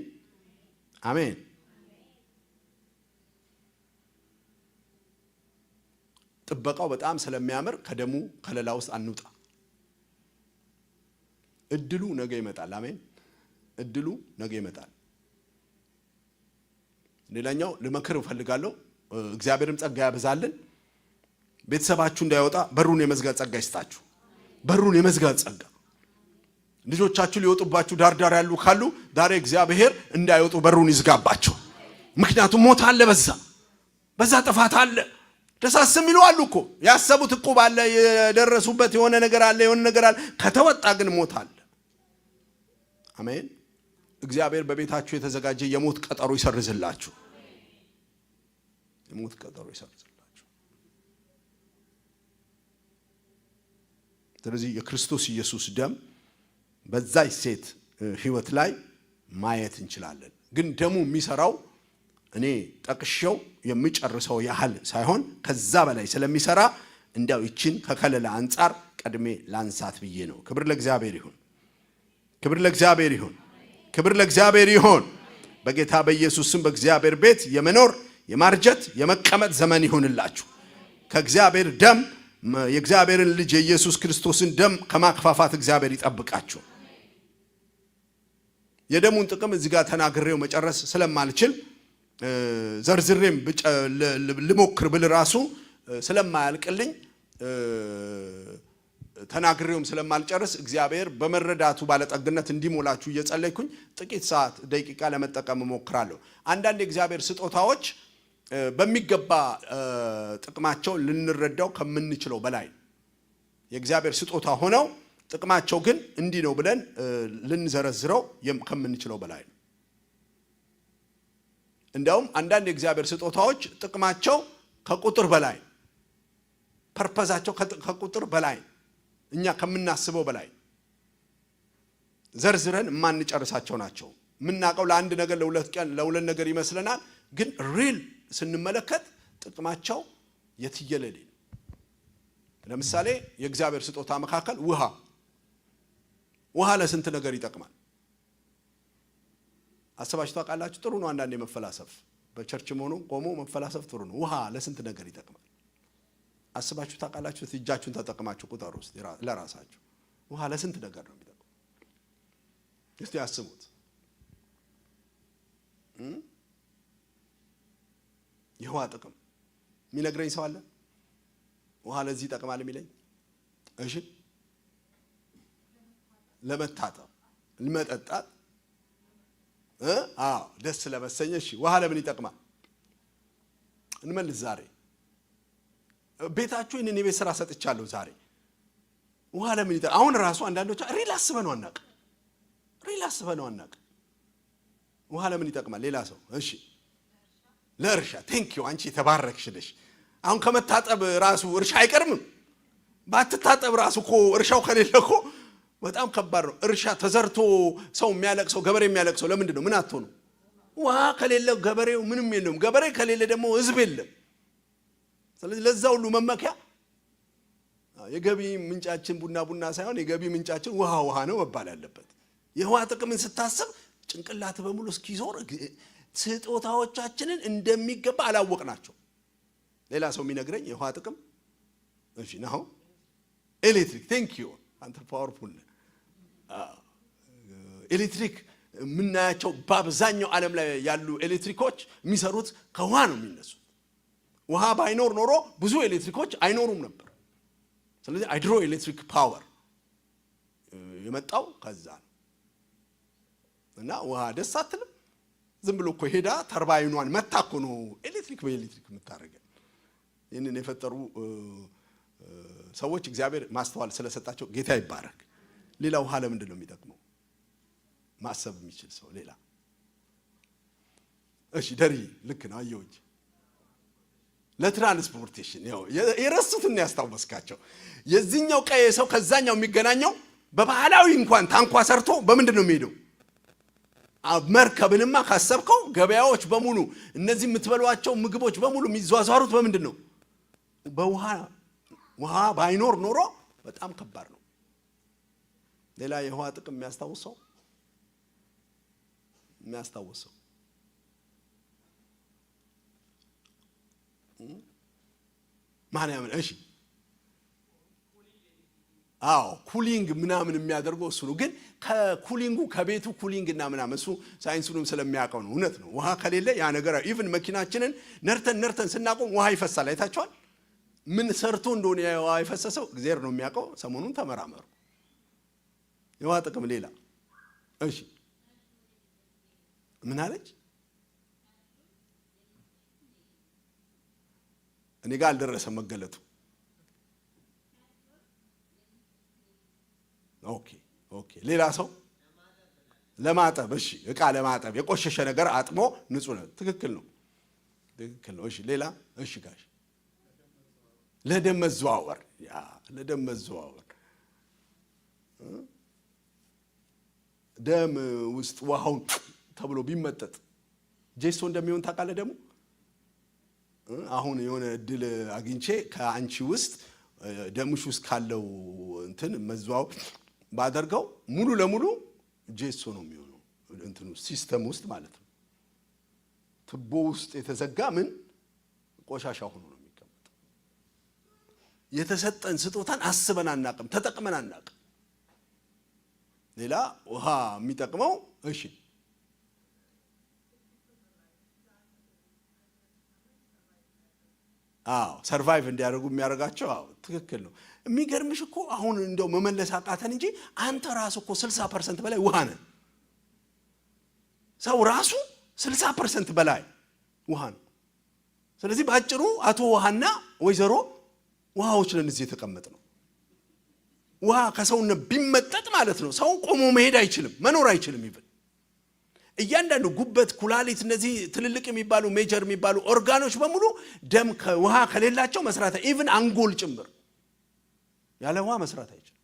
A: አሜን ጥበቃው በጣም ስለሚያምር ከደሙ ከለላ ውስጥ አንውጣ እድሉ ነገ ይመጣል አሜን እድሉ ነገ ይመጣል ሌላኛው ለመከር ፈልጋለሁ እግዚአብሔርም ጸጋ ያበዛልን ቤተሰባችሁ እንዳይወጣ በሩን የመዝጋት ጸጋ ይስጣችሁ። በሩን የመዝጋት ጸጋ። ልጆቻችሁ ሊወጡባችሁ ዳርዳር ያሉ ካሉ ዛሬ እግዚአብሔር እንዳይወጡ በሩን ይዝጋባቸው። ምክንያቱም ሞት አለ፣ በዛ ጥፋት አለ። ደሳስም ይሏሉ እኮ ያሰቡት እኮ ባለ የደረሱበት የሆነ ነገር አለ። ከተወጣ ግን ሞት አለ። አሜን። እግዚአብሔር በቤታችሁ የተዘጋጀ የሞት ቀጠሮ ይሰርዝላችሁ። የሞት ቀጠሮ ይሰርዝላችሁ። ስለዚህ የክርስቶስ ኢየሱስ ደም በዛች ሴት ህይወት ላይ ማየት እንችላለን። ግን ደሙ የሚሰራው እኔ ጠቅሼው የሚጨርሰው ያህል ሳይሆን ከዛ በላይ ስለሚሰራ እንዲያው ይችን ከከለላ አንፃር ቀድሜ ላንሳት ብዬ ነው። ክብር ለእግዚአብሔር ይሁን። ክብር ለእግዚአብሔር ይሁን። ክብር ለእግዚአብሔር ይሁን። በጌታ በኢየሱስ ስም በእግዚአብሔር ቤት የመኖር የማርጀት የመቀመጥ ዘመን ይሁንላችሁ። ከእግዚአብሔር ደም የእግዚአብሔርን ልጅ የኢየሱስ ክርስቶስን ደም ከማክፋፋት እግዚአብሔር ይጠብቃችሁ። የደሙን ጥቅም እዚህ ጋር ተናግሬው መጨረስ ስለማልችል ዘርዝሬም ልሞክር ብል ራሱ ስለማያልቅልኝ ተናግሬውም ስለማልጨርስ እግዚአብሔር በመረዳቱ ባለጠግነት እንዲሞላችሁ እየጸለይኩኝ ጥቂት ሰዓት ደቂቃ ለመጠቀም እሞክራለሁ። አንዳንድ የእግዚአብሔር ስጦታዎች በሚገባ ጥቅማቸው ልንረዳው ከምንችለው በላይ የእግዚአብሔር ስጦታ ሆነው ጥቅማቸው ግን እንዲህ ነው ብለን ልንዘረዝረው ከምንችለው በላይ ነው። እንደውም አንዳንድ የእግዚአብሔር ስጦታዎች ጥቅማቸው ከቁጥር በላይ፣ ፐርፐዛቸው ከቁጥር በላይ፣ እኛ ከምናስበው በላይ ዘርዝረን ማንጨርሳቸው ናቸው። ምናቀው ለአንድ ነገር ለሁለት ነገር ይመስለናል፣ ግን ሪል ስንመለከት ጥቅማቸው የትየለሌ። ለምሳሌ የእግዚአብሔር ስጦታ መካከል ውሃ ለስንት ነገር ይጠቅማል? አሰባችሁ ታውቃላችሁ? ጥሩ ነው አንዳንዴ መፈላሰፍ፣ በቸርችም ሆኖ ቆሞ መፈላሰፍ ጥሩ ነው። ውሃ ለስንት ነገር ይጠቅማል? አሰባችሁ ታውቃላችሁ? እጃችሁን ተጠቅማችሁ ቁጥር ውስጥ ለራሳችሁ ውሃ ለስንት ነገር ነው የሚጠቅመው? እስቲ አስቡት። የውሃ ጥቅም የሚነግረኝ ሰው አለ? ውሃ ለዚህ ይጠቅማል የሚለኝ? እሺ፣ ለመታጠብ፣ ለመጠጣት፣ ደስ ለመሰኘት። እሺ፣ ውሃ ለምን ይጠቅማል? እንመልስ። ዛሬ ቤታችሁ እኔ ቤት ስራ ሰጥቻለሁ። ዛሬ ውሃ ለምን ይጠቅማል? አሁን ራሱ አንዳንዶች ሪል አስበነው አናውቅ። ውሃ ለምን ይጠቅማል? ሌላ ሰው እሺ፣ ለእርሻ። ቴንኪው፣ አንቺ የተባረክሽ ነሽ። አሁን ከመታጠብ ራሱ እርሻ አይቀርምም። ባትታጠብ ራሱ እኮ እርሻው ከሌለ እኮ በጣም ከባድ ነው። እርሻ ተዘርቶ ሰው የሚያለቅሰው ገበሬ የሚያለቅሰው ለምንድን ነው? ምን አጥቶ ነው? ውሃ ከሌለ ገበሬው ምንም የለም። ገበሬ ከሌለ ደግሞ ህዝብ የለም። ስለዚህ ለዛ ሁሉ መመኪያ የገቢ ምንጫችን ቡና ሳይሆን የገቢ ምንጫችን ውሃ ነው መባል ያለበት። የውሃ ጥቅምን ስታስብ ጭንቅላት በሙሉ እስኪዞር ስጦታዎቻችንን እንደሚገባ አላወቅናቸው። ሌላ ሰው የሚነግረኝ የውሃ ጥቅም እሺ ነው ኤሌክትሪክ። ቴንክ ዩ አንተ ፓወርፉል። ኤሌክትሪክ የምናያቸው በአብዛኛው ዓለም ላይ ያሉ ኤሌክትሪኮች የሚሰሩት ከውሃ ነው የሚነሱት። ውሃ ባይኖር ኖሮ ብዙ ኤሌክትሪኮች አይኖሩም ነበር። ስለዚህ ሃይድሮ ኤሌክትሪክ ፓወር የመጣው ከዛ ነው። እና ውሃ ደስ አትልም? ዝም ብሎ እኮ ሄዳ ተርባይኗን መታ እኮ ነው ኤሌክትሪክ በኤሌክትሪክ የምታደርገው። ይህንን የፈጠሩ ሰዎች እግዚአብሔር ማስተዋል ስለሰጣቸው ጌታ ይባረክ። ሌላ ውሃ ለምንድን ነው የሚጠቅመው? ማሰብ የሚችል ሰው ሌላ። እሺ ደሪ ልክ ነው። አየሁ እንጂ ለትራንስፖርቴሽን ያው የረሱትን ያስታወስካቸው። የዚህኛው ቀይ ሰው ከዛኛው የሚገናኘው በባህላዊ እንኳን ታንኳ ሰርቶ በምንድን ነው የሚሄደው? መርከብንማ ካሰብከው ገበያዎች በሙሉ እነዚህ የምትበሏቸው ምግቦች በሙሉ የሚዟዟሩት በምንድን ነው? በውሃ። ውሃ ባይኖር ኖሮ በጣም ከባድ ነው። ሌላ የውሃ ጥቅም የሚያስታውሰው ማን ያምን? እሺ ኩሊንግ ምናምን የሚያደርገው እሱ ነው። ግን ከኩሊንጉ ከቤቱ ኩሊንግ እና ምናምን እሱ ሳይንሱንም ስለሚያውቀው ነው። እውነት ነው። ውሃ ከሌለ ያ ነገር ኢቭን መኪናችንን ነርተን ስናቆም ውሃ ይፈሳል። አይታችኋል? ምን ሰርቶ እንደሆነ የውሃ የፈሰሰው እግዚአብሔር ነው የሚያውቀው። ሰሞኑን ተመራመሩ። የውሃ ጥቅም ሌላ። እሺ ምን አለች? እኔ ጋር አልደረሰም መገለጡ። ኦኬ ሌላ ሰው ለማጠብ። እሺ ዕቃ ለማጠብ የቆሸሸ ነገር አጥሞ ንጹህ ነው። ትክክል ነው። እሺ ሌላ። እሺ ጋሽ ለደም መዘዋወር። ለደም መዘዋወር ደም ውስጥ ውሃውን ተብሎ ቢመጠጥ ጄሶ እንደሚሆን ታውቃለህ። ደግሞ አሁን የሆነ እድል አግኝቼ ከአንቺ ውስጥ ደምሽ ውስጥ ካለው እንትን መዘዋወር ባደርገው ሙሉ ለሙሉ ጄሶ ነው የሚሆነው። እንትኑ ሲስተም ውስጥ ማለት ነው። ትቦ ውስጥ የተዘጋ ምን ቆሻሻ ሆኖ ነው የሚቀመጠው። የተሰጠን ስጦታን አስበን አናቅም፣ ተጠቅመን አናቅም። ሌላ ውሃ የሚጠቅመው እሺ ሰርቫይቭ እንዲያደርጉ የሚያደርጋቸው ትክክል ነው። የሚገርምሽ እኮ አሁን እንደው መመለስ አቃተን እንጂ አንተ ራሱ እኮ 60% በላይ ውሃ ነህ። ሰው ራሱ 60% በላይ ውሃ ነው። ስለዚህ ባጭሩ አቶ ውሃና ወይዘሮ ውሃዎች ነን እዚህ የተቀመጥነው። ውሃ ከሰውነት ቢመጠጥ ማለት ነው ሰው ቆሞ መሄድ አይችልም፣ መኖር አይችልም። ይብል እያንዳንዱ ጉበት፣ ኩላሊት፣ እነዚህ ትልልቅ የሚባሉ ሜጀር የሚባሉ ኦርጋኖች በሙሉ ደም ከውሃ ከሌላቸው መስራት ኢቭን አንጎል ጭምር ያለ ውሃ መስራት አይችልም።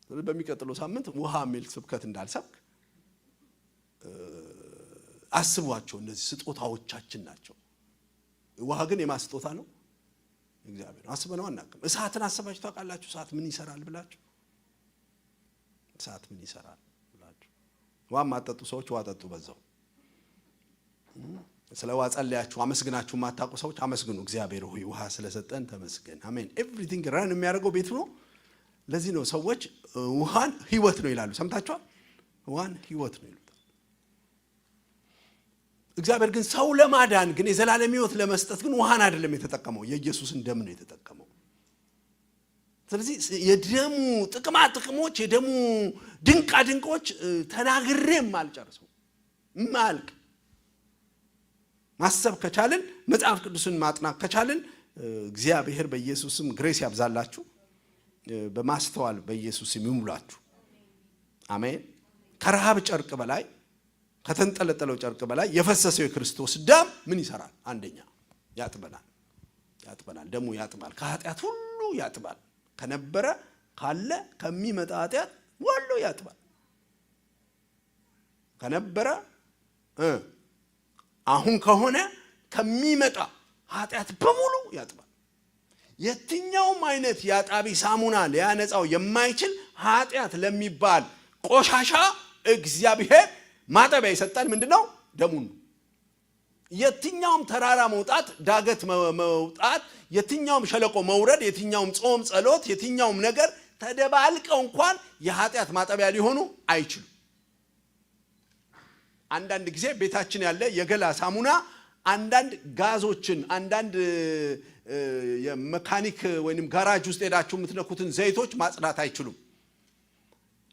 A: ስለዚህ በሚቀጥለው ሳምንት ውሃ የሚል ስብከት እንዳልሰብክ አስቧቸው። እነዚህ ስጦታዎቻችን ናቸው። ውሃ ግን የማስጦታ ነው እግዚአብሔር። አስበነው አናውቅም። እሳትን አስባችሁ ታውቃላችሁ? እሳት ምን ይሰራል ብላችሁ? እሳት ምን ይሰራል ብላችሁ? ውሃ ማጠጡ ሰዎች ውሃ ጠጡ በዛው። ስለ ውሃ ጸልያችሁ አመስግናችሁ ማታውቁ ሰዎች አመስግኑ። እግዚአብሔር ሆይ ውሃ ስለሰጠን ተመስገን። አሜን። ኤቭሪቲንግ ራን የሚያደርገው ቤቱ ነው። ለዚህ ነው ሰዎች ውሃን ህይወት ነው ይላሉ። ሰምታችኋል? ውሃን ህይወት ነው ይላሉ። እግዚአብሔር ግን ሰው ለማዳን ግን የዘላለም ህይወት ለመስጠት ግን ውሃን አይደለም የተጠቀመው፣ የኢየሱስን ደም ነው የተጠቀመው። ስለዚህ የደሙ ጥቅማ ጥቅሞች፣ የደሙ ድንቃ ድንቆች ተናግሬም አልጨርሰው ማልቅ ማሰብ ከቻልን መጽሐፍ ቅዱስን ማጥናት ከቻልን እግዚአብሔር በኢየሱስም ግሬስ ያብዛላችሁ፣ በማስተዋል በኢየሱስም ይሙላችሁ። አሜን። ከረሃብ ጨርቅ በላይ ከተንጠለጠለው ጨርቅ በላይ የፈሰሰው የክርስቶስ ደም ምን ይሰራል? አንደኛ ያጥበናል። ደሙ ያጥባል፣ ከኃጢአት ሁሉ ያጥባል። ከነበረ ካለ ከሚመጣ ኃጢአት ሁሉ ያጥባል። ከነበረ አሁን ከሆነ ከሚመጣ ኃጢአት በሙሉ ያጥባል። የትኛውም አይነት ያጣቢ ሳሙና ሊያነጻው የማይችል ኃጢአት ለሚባል ቆሻሻ እግዚአብሔር ማጠቢያ የሰጠን ምንድነው? ደሙን። የትኛውም ተራራ መውጣት፣ ዳገት መውጣት፣ የትኛውም ሸለቆ መውረድ፣ የትኛውም ጾም ጸሎት፣ የትኛውም ነገር ተደባልቀው እንኳን የኃጢአት ማጠቢያ ሊሆኑ አይችሉም። አንዳንድ ጊዜ ቤታችን ያለ የገላ ሳሙና አንዳንድ ጋዞችን፣ አንዳንድ የመካኒክ ወይንም ጋራጅ ውስጥ ሄዳችሁ የምትነኩትን ዘይቶች ማጽዳት አይችሉም።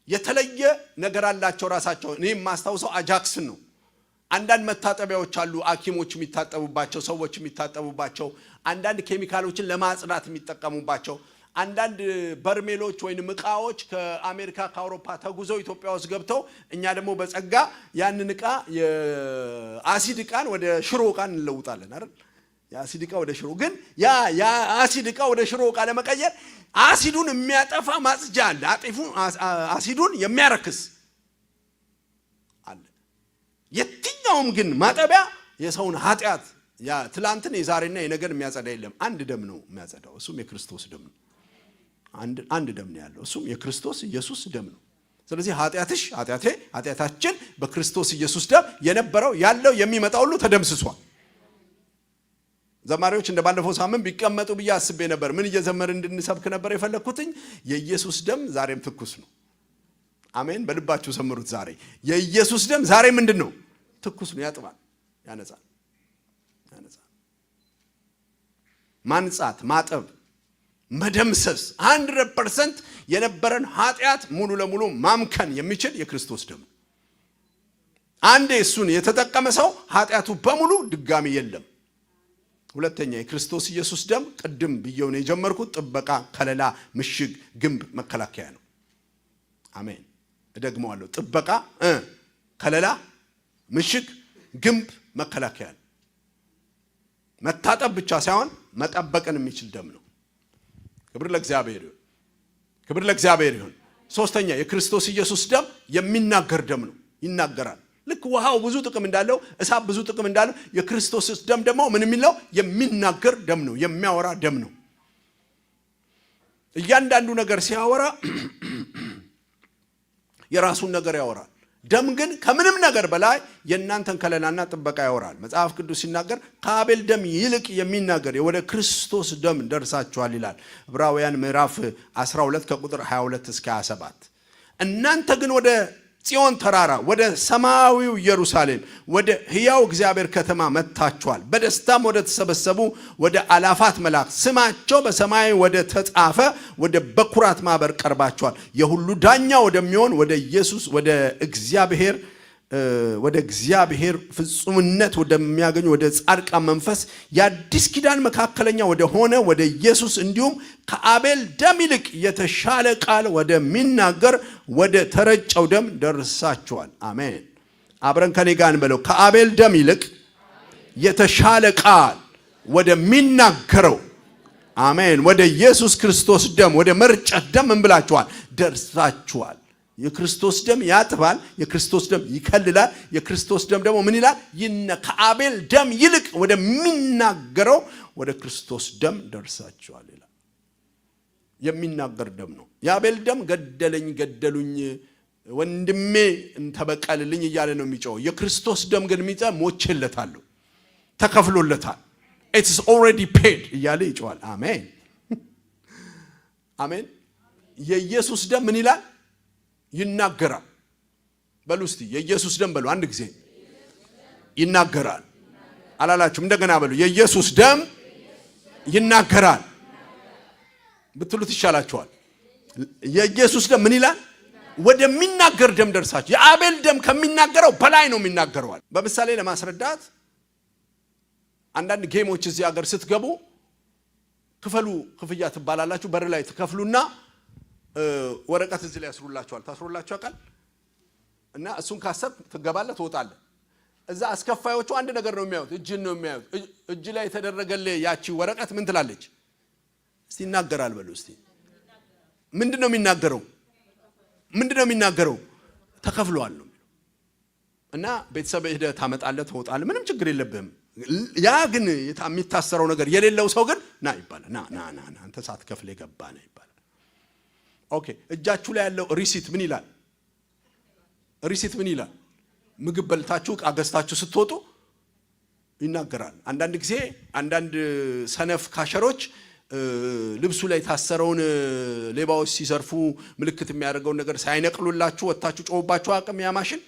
A: የተለየ ነገር አላቸው ራሳቸው። እኔም ማስታውሰው አጃክስን ነው። አንዳንድ መታጠቢያዎች አሉ ሐኪሞች የሚታጠቡባቸው፣ ሰዎች የሚታጠቡባቸው፣ አንዳንድ ኬሚካሎችን ለማጽዳት የሚጠቀሙባቸው፣ አንዳንድ በርሜሎች ወይንም ዕቃዎች ከአሜሪካ ከአውሮፓ ተጉዘው ኢትዮጵያ ውስጥ ገብተው እኛ ደግሞ በጸጋ ያንን ዕቃ የአሲድ ዕቃን ወደ ሽሮ ዕቃ እንለውጣለን አይደል? የአሲድ ዕቃ ወደ ሽሮ። ግን ያ አሲድ ዕቃ ወደ ሽሮ ዕቃ ለመቀየር አሲዱን የሚያጠፋ ማጽጃ አለ፣ አሲዱን የሚያረክስ አለ። የትኛውም ግን ማጠቢያ የሰውን ኃጢአት ትላንትን የዛሬና የነገን የሚያጸዳ የለም። አንድ ደም ነው የሚያጸዳው፣ እሱም የክርስቶስ ደም ነው። አንድ ደም ነው ያለው፣ እሱም የክርስቶስ ኢየሱስ ደም ነው። ስለዚህ ኃጢአታችን በክርስቶስ ኢየሱስ ደም የነበረው ያለው የሚመጣው ሁሉ ተደምስሷል። ዘማሪዎች እንደባለፈው ሳምንት ቢቀመጡ ብዬ አስቤ ነበር። ምን እየዘመርን እንድንሰብክ ነበር የፈለኩትኝ? የኢየሱስ ደም ዛሬም ትኩስ ነው። አሜን። በልባችሁ ሰምሩት። ዛሬ የኢየሱስ ደም ዛሬ ምንድነው? ትኩስ ነው። ያጥባል፣ ያነጻል። ማንጻት፣ ማጠብ፣ መደምሰስ 100% የነበረን ኃጢአት ሙሉ ለሙሉ ማምከን የሚችል የክርስቶስ ደም። አንዴ እሱን የተጠቀመ ሰው ኃጢአቱ በሙሉ ድጋሚ የለም። ሁለተኛ የክርስቶስ ኢየሱስ ደም ቅድም ብየው ነው የጀመርኩት፣ ጥበቃ፣ ከለላ፣ ምሽግ፣ ግንብ፣ መከላከያ ነው። አሜን። እደግመዋለሁ። ጥበቃ፣ ከለላ፣ ምሽግ፣ ግንብ፣ መከላከያ ነው። መታጠብ ብቻ ሳይሆን መጠበቅን የሚችል ደም ነው። ክብር ለእግዚአብሔር ይሁን። ክብር ለእግዚአብሔር ይሁን። ሶስተኛ የክርስቶስ ኢየሱስ ደም የሚናገር ደም ነው። ይናገራል። ልክ ውሃው ብዙ ጥቅም እንዳለው፣ እሳት ብዙ ጥቅም እንዳለው፣ የክርስቶስ ደም ደግሞ ምን የሚለው የሚናገር ደም ነው። የሚያወራ ደም ነው። እያንዳንዱ ነገር ሲያወራ የራሱን ነገር ያወራል። ደም ግን ከምንም ነገር በላይ የእናንተን ከለላና ጥበቃ ያወራል። መጽሐፍ ቅዱስ ሲናገር ከአቤል ደም ይልቅ የሚናገር ወደ ክርስቶስ ደም ደርሳችኋል ይላል። ዕብራውያን ምዕራፍ 12 ከቁጥር 22 እስከ 27። እናንተ ግን ወደ ጽዮን ተራራ፣ ወደ ሰማያዊው ኢየሩሳሌም፣ ወደ ሕያው እግዚአብሔር ከተማ መጥታችኋል። በደስታም ወደ ተሰበሰቡ ወደ አላፋት መላእክት ስማቸው በሰማይ ወደ ተጻፈ ወደ በኩራት ማህበር ቀርባችኋል። የሁሉ ዳኛ ወደሚሆን ወደ ኢየሱስ ወደ እግዚአብሔር ፍጹምነት ወደሚያገኙ ወደ ጻድቃን መንፈስ የአዲስ ኪዳን መካከለኛ ወደ ሆነ ወደ ኢየሱስ እንዲሁም ከአቤል ደም ይልቅ የተሻለ ቃል ወደሚናገር ወደ ተረጨው ደም ደርሳችኋል። አሜን። አብረን ከኔ ጋር እንበለው። ከአቤል ደም ይልቅ የተሻለ ቃል ወደሚናገረው፣ አሜን፣ ወደ ኢየሱስ ክርስቶስ ደም ወደ መርጨት ደም ምን ብላችኋል? ደርሳችኋል። የክርስቶስ ደም ያጥባል። የክርስቶስ ደም ይከልላል። የክርስቶስ ደም ደግሞ ምን ይላል? ከአቤል ደም ይልቅ ወደሚናገረው ወደ ክርስቶስ ደም ደርሳችኋል ይላል። የሚናገር ደም ነው። የአቤል ደም ገደለኝ፣ ገደሉኝ፣ ወንድሜ እንተበቀልልኝ እያለ ነው የሚጮኸው። የክርስቶስ ደም ግን የሚጮህ ሞቼለታለሁ፣ ተከፍሎለታል፣ it's already paid እያለ ይጮሃል። አሜን አሜን። የኢየሱስ ደም ምን ይላል? ይናገራል። በሉ እስቲ የኢየሱስ ደም በሉ አንድ ጊዜ። ይናገራል አላላችሁም? እንደገና በሉ የኢየሱስ ደም ይናገራል ብትሉት ይሻላችኋል። የኢየሱስ ደም ምን ይላል? ወደሚናገር ደም ደርሳችሁ። የአቤል ደም ከሚናገረው በላይ ነው የሚናገረዋል። በምሳሌ ለማስረዳት አንዳንድ ጌሞች እዚህ ሀገር ስትገቡ ክፈሉ፣ ክፍያ ትባላላችሁ። በር ላይ ትከፍሉና ወረቀት እዚህ ላይ ያስሩላችኋል። ታስሩላችሁ አቃል እና እሱን ካሰብ ትገባለህ፣ ትወጣለህ። እዛ አስከፋዮቹ አንድ ነገር ነው የሚያዩት፣ እጅን ነው የሚያዩት። እጅ ላይ የተደረገልህ ያቺ ወረቀት ምን ትላለች? እስቲ ይናገራል በሉ እስቲ። ምንድነው የሚናገረው? ምንድነው የሚናገረው? ተከፍሏል ነው የሚለው። እና ቤተሰብ ሄደህ ታመጣለህ፣ ትወጣለህ፣ ምንም ችግር የለብህም። ያ ግን የሚታሰረው ነገር የሌለው ሰው ግን ና ይባላል። ና አንተ ሳትከፍል የገባ ነው ይባላል። ኦኬ፣ እጃችሁ ላይ ያለው ሪሲት ምን ይላል? ሪሲት ምን ይላል? ምግብ በልታችሁ ዕቃ ገዝታችሁ ስትወጡ ይናገራል። አንዳንድ ጊዜ አንዳንድ ሰነፍ ካሸሮች ልብሱ ላይ ታሰረውን ሌባዎች ሲሰርፉ ምልክት የሚያደርገውን ነገር ሳይነቅሉላችሁ ወጣችሁ ጮውባችሁ አቅም ያማሽን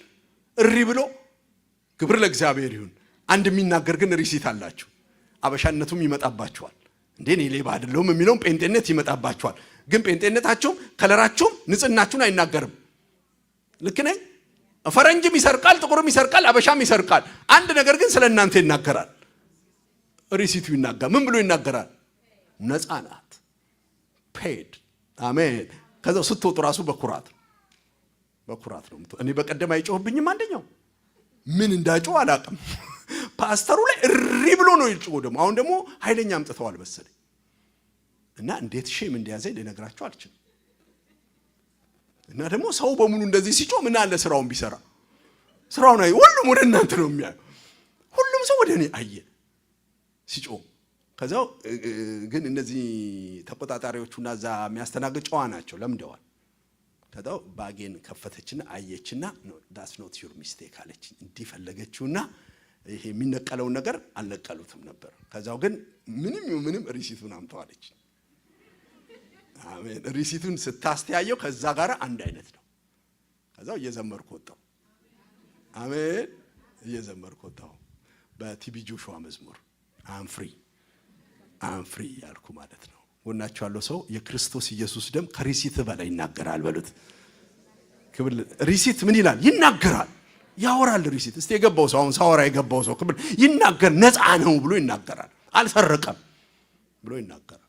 A: እሪ ብሎ ክብር ለእግዚአብሔር ይሁን። አንድ የሚናገር ግን ሪሲት አላችሁ። አበሻነቱም ይመጣባችኋል። እንዴ እኔ ሌባ አይደለሁም የሚለውም ጴንጤነት ይመጣባችኋል። ግን ጴንጤነታችሁም ከለራችሁም ንጽህናችሁን አይናገርም። ልክ ነኝ። ፈረንጅም ይሰርቃል፣ ጥቁርም ይሰርቃል፣ አበሻም ይሰርቃል። አንድ ነገር ግን ስለ እናንተ ይናገራል። ሪሲቱ ይናገራል። ምን ብሎ ይናገራል? ነፃ ናት፣ ፔድ። አሜን። ከዛው ስትወጡ ራሱ በኩራት ነው። እኔ በቀደም አይጮህብኝም አንደኛው ምን እንዳጮህ አላውቅም። ፓስተሩ ላይ እሪ ብሎ ነው ይጮህ። አሁን ደግሞ ኃይለኛ አምጥተዋል መሰለኝ እና እንዴት ሼም እንደያዘኝ ልነግራችሁ አልችልም። እና ደግሞ ሰው በሙሉ እንደዚህ ሲጮህ ምን አለ ስራውን ቢሰራ። ስራውን አይ ሁሉም ወደ እናንተ ነው የሚያየው። ሁሉም ሰው ወደ እኔ አየ ሲጮህ። ከዛው ግን እነዚህ ተቆጣጣሪዎቹና እዛ የሚያስተናግድ ጨዋ ናቸው፣ ለምደዋል። ከዛው ባጌን ከፈተችና አየችና ኖ ዳትስ ኖት ዩር ሚስቴክ አለች። እንዲፈለገችውና ይሄ የሚነቀለውን ነገር አልነቀሉትም ነበር። ከዛው ግን ምንም ሪሲቱን አምጣዋለች። አሜን። ሪሲቱን ስታስተያየው ከዛ ጋር አንድ አይነት ነው። ከዛው እየዘመርኩ ወጣው። አሜን። እየዘመርኩ ወጣው በቲቢ ጆሹዋ መዝሙር አም ፍሪ አም ፍሪ ያልኩ ማለት ነው። ወናችሁ ያለው ሰው የክርስቶስ ኢየሱስ ደም ከሪሲት በላይ ይናገራል በሉት። ክብል ሪሲት ምን ይላል? ይናገራል፣ ያወራል። ሪሲት እስቲ የገባው ሰው አሁን ሳወራ የገባው ሰው ክብል ይናገር፣ ነፃ ነው ብሎ ይናገራል። አልሰረቀም ብሎ ይናገራል።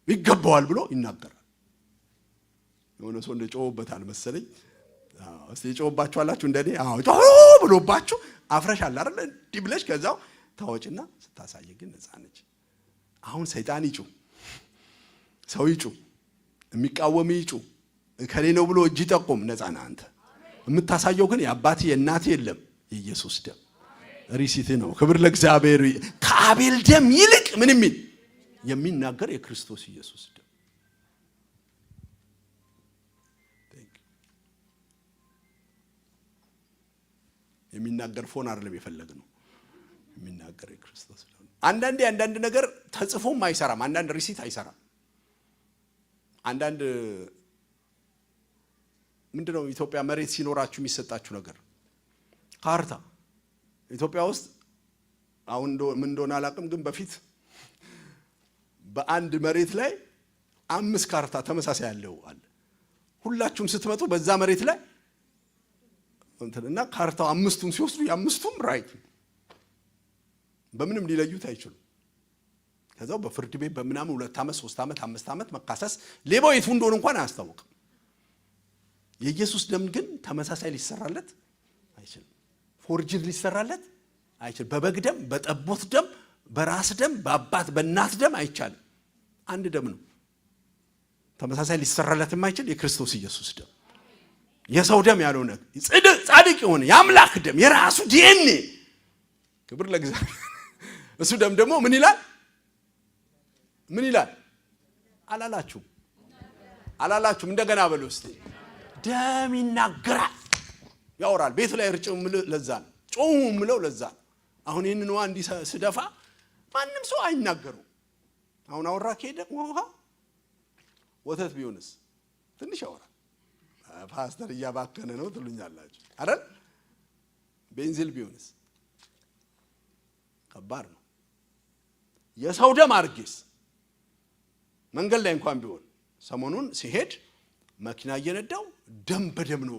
A: ይገባዋል ብሎ ይናገራል። የሆነ ሰው እንደጮህበታል መሰለኝ። እስቲ ጮህባችሁ አላችሁ እንደኔ? አዎ ጮህ ብሎባችሁ አፍረሻል አይደል? እንዲህ ብለሽ ከዛው ታወጭና ስታሳይ ግን ነፃ ነች። አሁን ሰይጣን ይጩ፣ ሰው ይጩ፣ የሚቃወም ይጩ፣ ከኔ ነው ብሎ እጅ ጠቆም፣ ነፃ ነህ አንተ። የምታሳየው ግን የአባቴ የእናቴ የለም የኢየሱስ ደም ሪሲት ነው። ክብር ለእግዚአብሔር። ከአቤል ደም ይልቅ ምን የሚል የሚናገር የክርስቶስ ኢየሱስ ደም። የሚናገር ፎን አይደለም የፈለግነው፣ የሚናገር የክርስቶስ ደም። አንዳንድ ነገር ተጽፎም አይሰራም። አንዳንድ ሪሲት አይሰራም። አንዳንድ ምንድነው ኢትዮጵያ መሬት ሲኖራችሁ የሚሰጣችሁ ነገር ካርታ። ኢትዮጵያ ውስጥ አሁን ምን እንደሆነ አላውቅም፣ ግን በፊት በአንድ መሬት ላይ 5 ካርታ ተመሳሳይ ያለው አለ። ሁላችሁም ስትመጡ በዛ መሬት ላይ እና ካርታው 5ቱም ሲወስዱ የ5ቱም ራይት በምንም ሊለዩት አይችሉም። ከዛው በፍርድ ቤት በመናም 2 ዓመት 3 ዓመት 5 ዓመት መካሰስ፣ ሌባው የቱ እንደሆነ እንኳን አያስታውቅም። የኢየሱስ ደም ግን ተመሳሳይ ሊሰራለት አይችልም። ፎርጅድ ሊሰራለት አይችልም። በበግ ደም፣ በጠቦት ደም፣ በራስ ደም፣ በአባት በእናት ደም አይቻልም። አንድ ደም ነው። ተመሳሳይ ሊሰራለት የማይችል የክርስቶስ ኢየሱስ ደም፣ የሰው ደም ያልሆነ ጻድቅ የሆነ የአምላክ ደም፣ የራሱ ዲኤንኤ። ክብር ለእግዚአብሔር። እሱ ደም ደግሞ ምን ይላል? ምን ይላል? አላላችሁም? እንደገና በሉ እስቲ። ደም ይናገራል፣ ያወራል። ቤት ላይ እርጭው ለዛ ነው፣ ጮሁ ምለው ለዛ ነው። አሁን ይህንን ውሃ እንዲህ ስደፋ ማንም ሰው አይናገሩ። አሁን አወራ ከሄደ ውሃ ወተት ቢሆንስ ትንሽ ያወራል። ፓስተር እያባከነ ነው ትሉኛላችሁ አይደል? ቤንዚል ቢሆንስ ከባድ ነው። የሰው ደም አርጌስ መንገድ ላይ እንኳን ቢሆን ሰሞኑን ሲሄድ መኪና እየነዳው ደም በደም ነው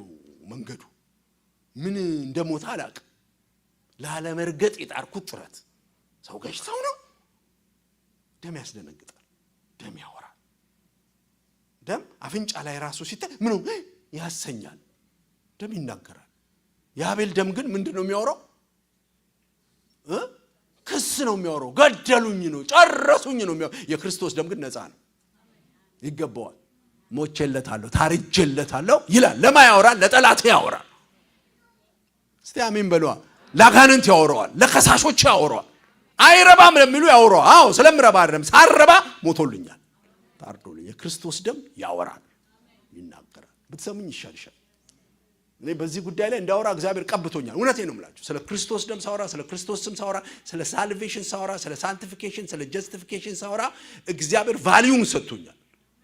A: መንገዱ። ምን እንደሞታ አላውቅም። ላለመርገጥ የጣርኩት ጥረት ሰው ገጭተው ነው። ደም ያስደነግጣል፣ ደም ያወራል። ደም አፍንጫ ላይ ራሱ ሲታይ ምን ያሰኛል፣ ደም ይናገራል። የአቤል ደም ግን ምንድነው የሚያወራው? ክስ ነው የሚያወራው። ገደሉኝ ነው፣ ጨረሱኝ ነው የሚያወራው። የክርስቶስ ደም ግን ነፃ ነው፣ ይገባዋል። ሞቼለታለሁ፣ ታርጄለታለሁ ይላል። ለማ ያወራል? ለጠላት ያወራል። እስቲ አሜን በሏ። ለአጋንንት ያወራዋል፣ ለከሳሾች ያወራዋል። አይረባም ለሚሉ ያወራዋል። አዎ ስለምረባ አይደለም፣ ሳረባ ሞቶልኛል፣ ታርዶልኝ። የክርስቶስ ደም ያወራል፣ ይናገራል። ብትሰሙኝ ይሻልሻል። እኔ በዚህ ጉዳይ ላይ እንዳወራ እግዚአብሔር ቀብቶኛል። እውነቴን ነው የምላችሁ። ስለ ክርስቶስ ደም ሳወራ፣ ስለ ክርስቶስ ስም ሳወራ፣ ስለ ሳልቬሽን ሳወራ፣ ስለ ሳንቲፊኬሽን፣ ስለ ጀስቲፊኬሽን ሳወራ እግዚአብሔር ቫልዩን ሰጥቶኛል፣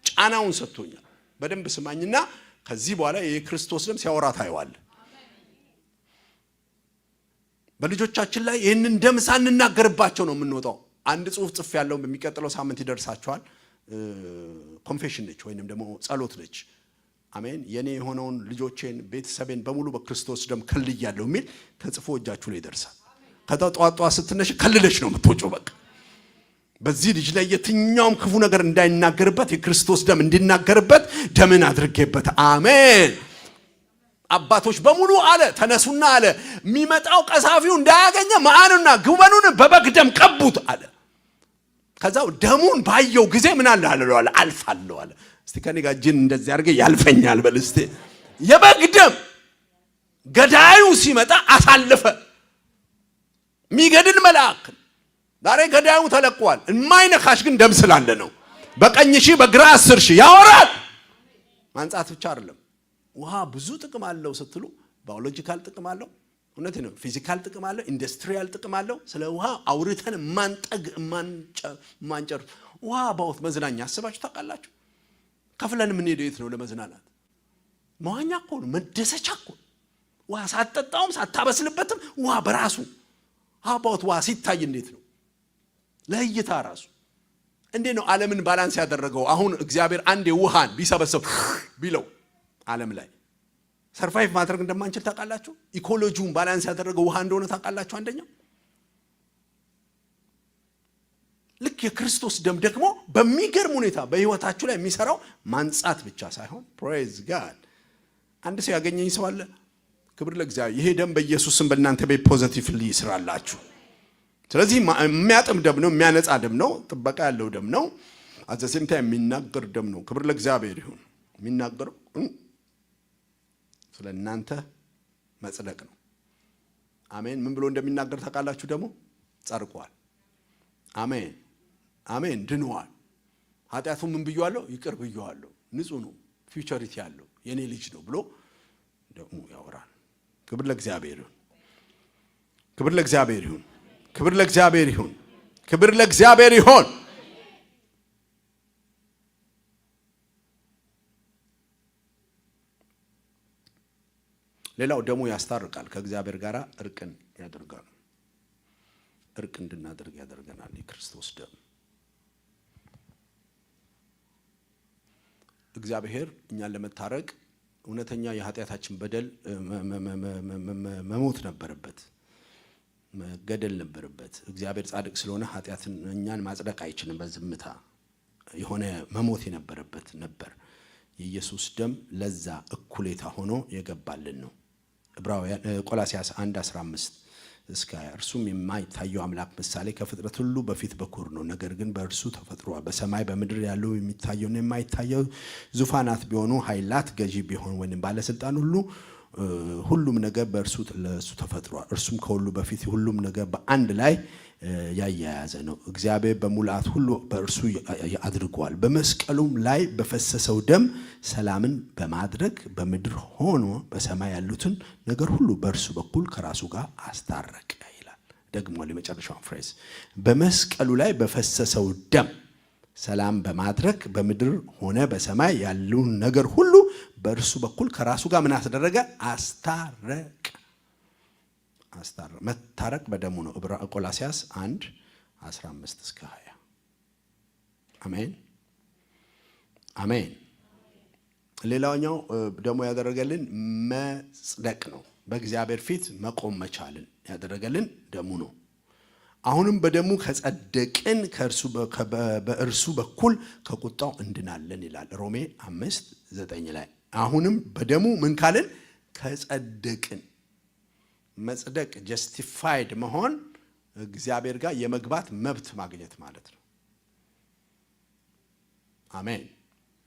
A: ጫናውን ሰጥቶኛል። በደንብ ስማኝና ከዚህ በኋላ የክርስቶስ ደም ሲያወራ ታየዋለህ። በልጆቻችን ላይ ይህንን ደም ሳንናገርባቸው ነው የምንወጣው። አንድ ጽሑፍ ጽፍ ያለው በሚቀጥለው ሳምንት ይደርሳችኋል። ኮንፌሽን ነች ወይንም ደግሞ ጸሎት ነች። አሜን። የኔ የሆነውን ልጆቼን ቤተሰቤን በሙሉ በክርስቶስ ደም ከልያለሁ የሚል ተጽፎ እጃችሁ ላይ ይደርሳል። ከዛ ጧጧ ስትነሽ ከልለሽ ነው የምትወጪው። በቃ በዚህ ልጅ ላይ የትኛውም ክፉ ነገር እንዳይናገርበት የክርስቶስ ደም እንዲናገርበት ደምን አድርጌበት። አሜን። አባቶች በሙሉ አለ ተነሱና አለ የሚመጣው ቀሳፊው እንዳያገኘ ማአኑና ጉበኑን በበግ ደም ቀቡት አለ። ከዛው ደሙን ባየው ጊዜ ምን አለ አለ አልፋለሁ አለ። እስቲ ከኔ ጋር ጅን እንደዚህ አድርገ ያልፈኛል በል እስቲ። የበግ ደም ገዳዩ ሲመጣ አሳለፈ። የሚገድል መልአክ ዛሬ ገዳዩ ተለቋል። የማይነካሽ ግን ደም ስላለ ነው። በቀኝ ሺህ በግራ 10 ሺህ ያወራል። ማንጻት ብቻ አይደለም። ውሃ ብዙ ጥቅም አለው ስትሉ ባዮሎጂካል ጥቅም አለው። እውነት ነው። ፊዚካል ጥቅም አለው፣ ኢንዱስትሪያል ጥቅም አለው። ስለ ውሃ አውርተን ማንጨር ውሃ ባውት መዝናኛ አስባችሁ ታውቃላችሁ? ከፍለን ምን ሄደው የት ነው ለመዝናናት? መዋኛ እኮ ነው፣ መደሰቻ እኮ። ውሃ ሳትጠጣውም ሳታበስልበትም ውሃ በራሱ አባውት ውሃ ሲታይ እንዴት ነው ለእይታ ራሱ እንዴት ነው ዓለምን ባላንስ ያደረገው? አሁን እግዚአብሔር አንድ ውሃን ቢሰበሰብ ቢለው ዓለም ላይ ሰርቫይቭ ማድረግ እንደማንችል ታውቃላችሁ? ኢኮሎጂውን ባላንስ ያደረገው ውሃ እንደሆነ ታውቃላችሁ? አንደኛው ልክ የክርስቶስ ደም ደግሞ በሚገርም ሁኔታ በህይወታችሁ ላይ የሚሰራው ማንጻት ብቻ ሳይሆን ፕሬዝ ጋድ። አንድ ሰው ያገኘኝ ሰው አለ? ክብር ለእግዚአብሔር። ይሄ ደም በኢየሱስም በእናንተ ቤት ፖዚቲቭሊ ይስራላችሁ። ስለዚህ የሚያጥም ደም ነው፣ የሚያነጻ ደም ነው፣ ጥበቃ ያለው ደም ነው፣ አዘሴምታ የሚናገር ደም ነው። ክብር ለእግዚአብሔር ይሁን። የሚናገረው ስለ እናንተ መጽደቅ ነው። አሜን። ምን ብሎ እንደሚናገር ታውቃላችሁ? ደግሞ ጸድቋል። አሜን አሜን። ድኗል። ኃጢአቱ ምን ብየዋለሁ? ይቅር ብየዋለሁ። ንጹህ ነው፣ ፊውቸሪቲ ያለው የኔ ልጅ ነው ብሎ ደግሞ ያወራል። ክብር ለእግዚአብሔር ይሁን። ክብር ለእግዚአብሔር ይሁን። ክብር ለእግዚአብሔር ይሁን። ክብር ለእግዚአብሔር ይሁን። ሌላው ደሙ ያስታርቃል፣ ከእግዚአብሔር ጋር እርቅን ያደርጋል። እርቅ እንድናደርግ ያደርገናል የክርስቶስ ደም። እግዚአብሔር እኛን ለመታረቅ እውነተኛ የኃጢአታችን በደል መሞት ነበረበት፣ መገደል ነበረበት። እግዚአብሔር ጻድቅ ስለሆነ ኃጢአትን እኛን ማጽደቅ አይችልም። በዝምታ የሆነ መሞት የነበረበት ነበር። የኢየሱስ ደም ለዛ እኩሌታ ሆኖ የገባልን ነው። ዕብራውያን ቆላስይስ 1:15 እስከ እርሱም የማይታየው አምላክ ምሳሌ ከፍጥረት ሁሉ በፊት በኩር ነው። ነገር ግን በእርሱ ተፈጥሯል። በሰማይ በምድር ያለው የሚታየውና የማይታየው ዙፋናት ቢሆኑ ኃይላት ገዢ ቢሆን ወይም ባለስልጣን ሁሉም ነገር በእርሱ ለእሱ ተፈጥሯል። እርሱም ከሁሉ በፊት ሁሉም ነገር በአንድ ላይ ያያያዘ ነው። እግዚአብሔር በሙላት ሁሉ በእርሱ አድርጓል። በመስቀሉም ላይ በፈሰሰው ደም ሰላምን በማድረግ በምድር ሆኖ በሰማይ ያሉትን ነገር ሁሉ በእርሱ በኩል ከራሱ ጋር አስታረቀ ይላል። ደግሞ ለመጨረሻው ፍሬዝ በመስቀሉ ላይ በፈሰሰው ደም ሰላም በማድረግ በምድር ሆነ በሰማይ ያሉን ነገር ሁሉ በእርሱ በኩል ከራሱ ጋር ምን አስደረገ? አስታረቀ። መታረቅ በደሙ ነው። ቆላስይስ 1:15 እስከ 20። አሜን አሜን። ሌላኛው ደሙ ያደረገልን መጽደቅ ነው። በእግዚአብሔር ፊት መቆም መቻልን ያደረገልን ደሙ ነው። አሁንም በደሙ ከጸደቅን በእርሱ በኩል ከቁጣው እንድናለን ይላል ሮሜ 5:9 ላይ። አሁንም በደሙ ምን ካልን? ከጸደቅን። መጽደቅ ጀስቲፋይድ መሆን እግዚአብሔር ጋር የመግባት መብት ማግኘት ማለት ነው። አሜን።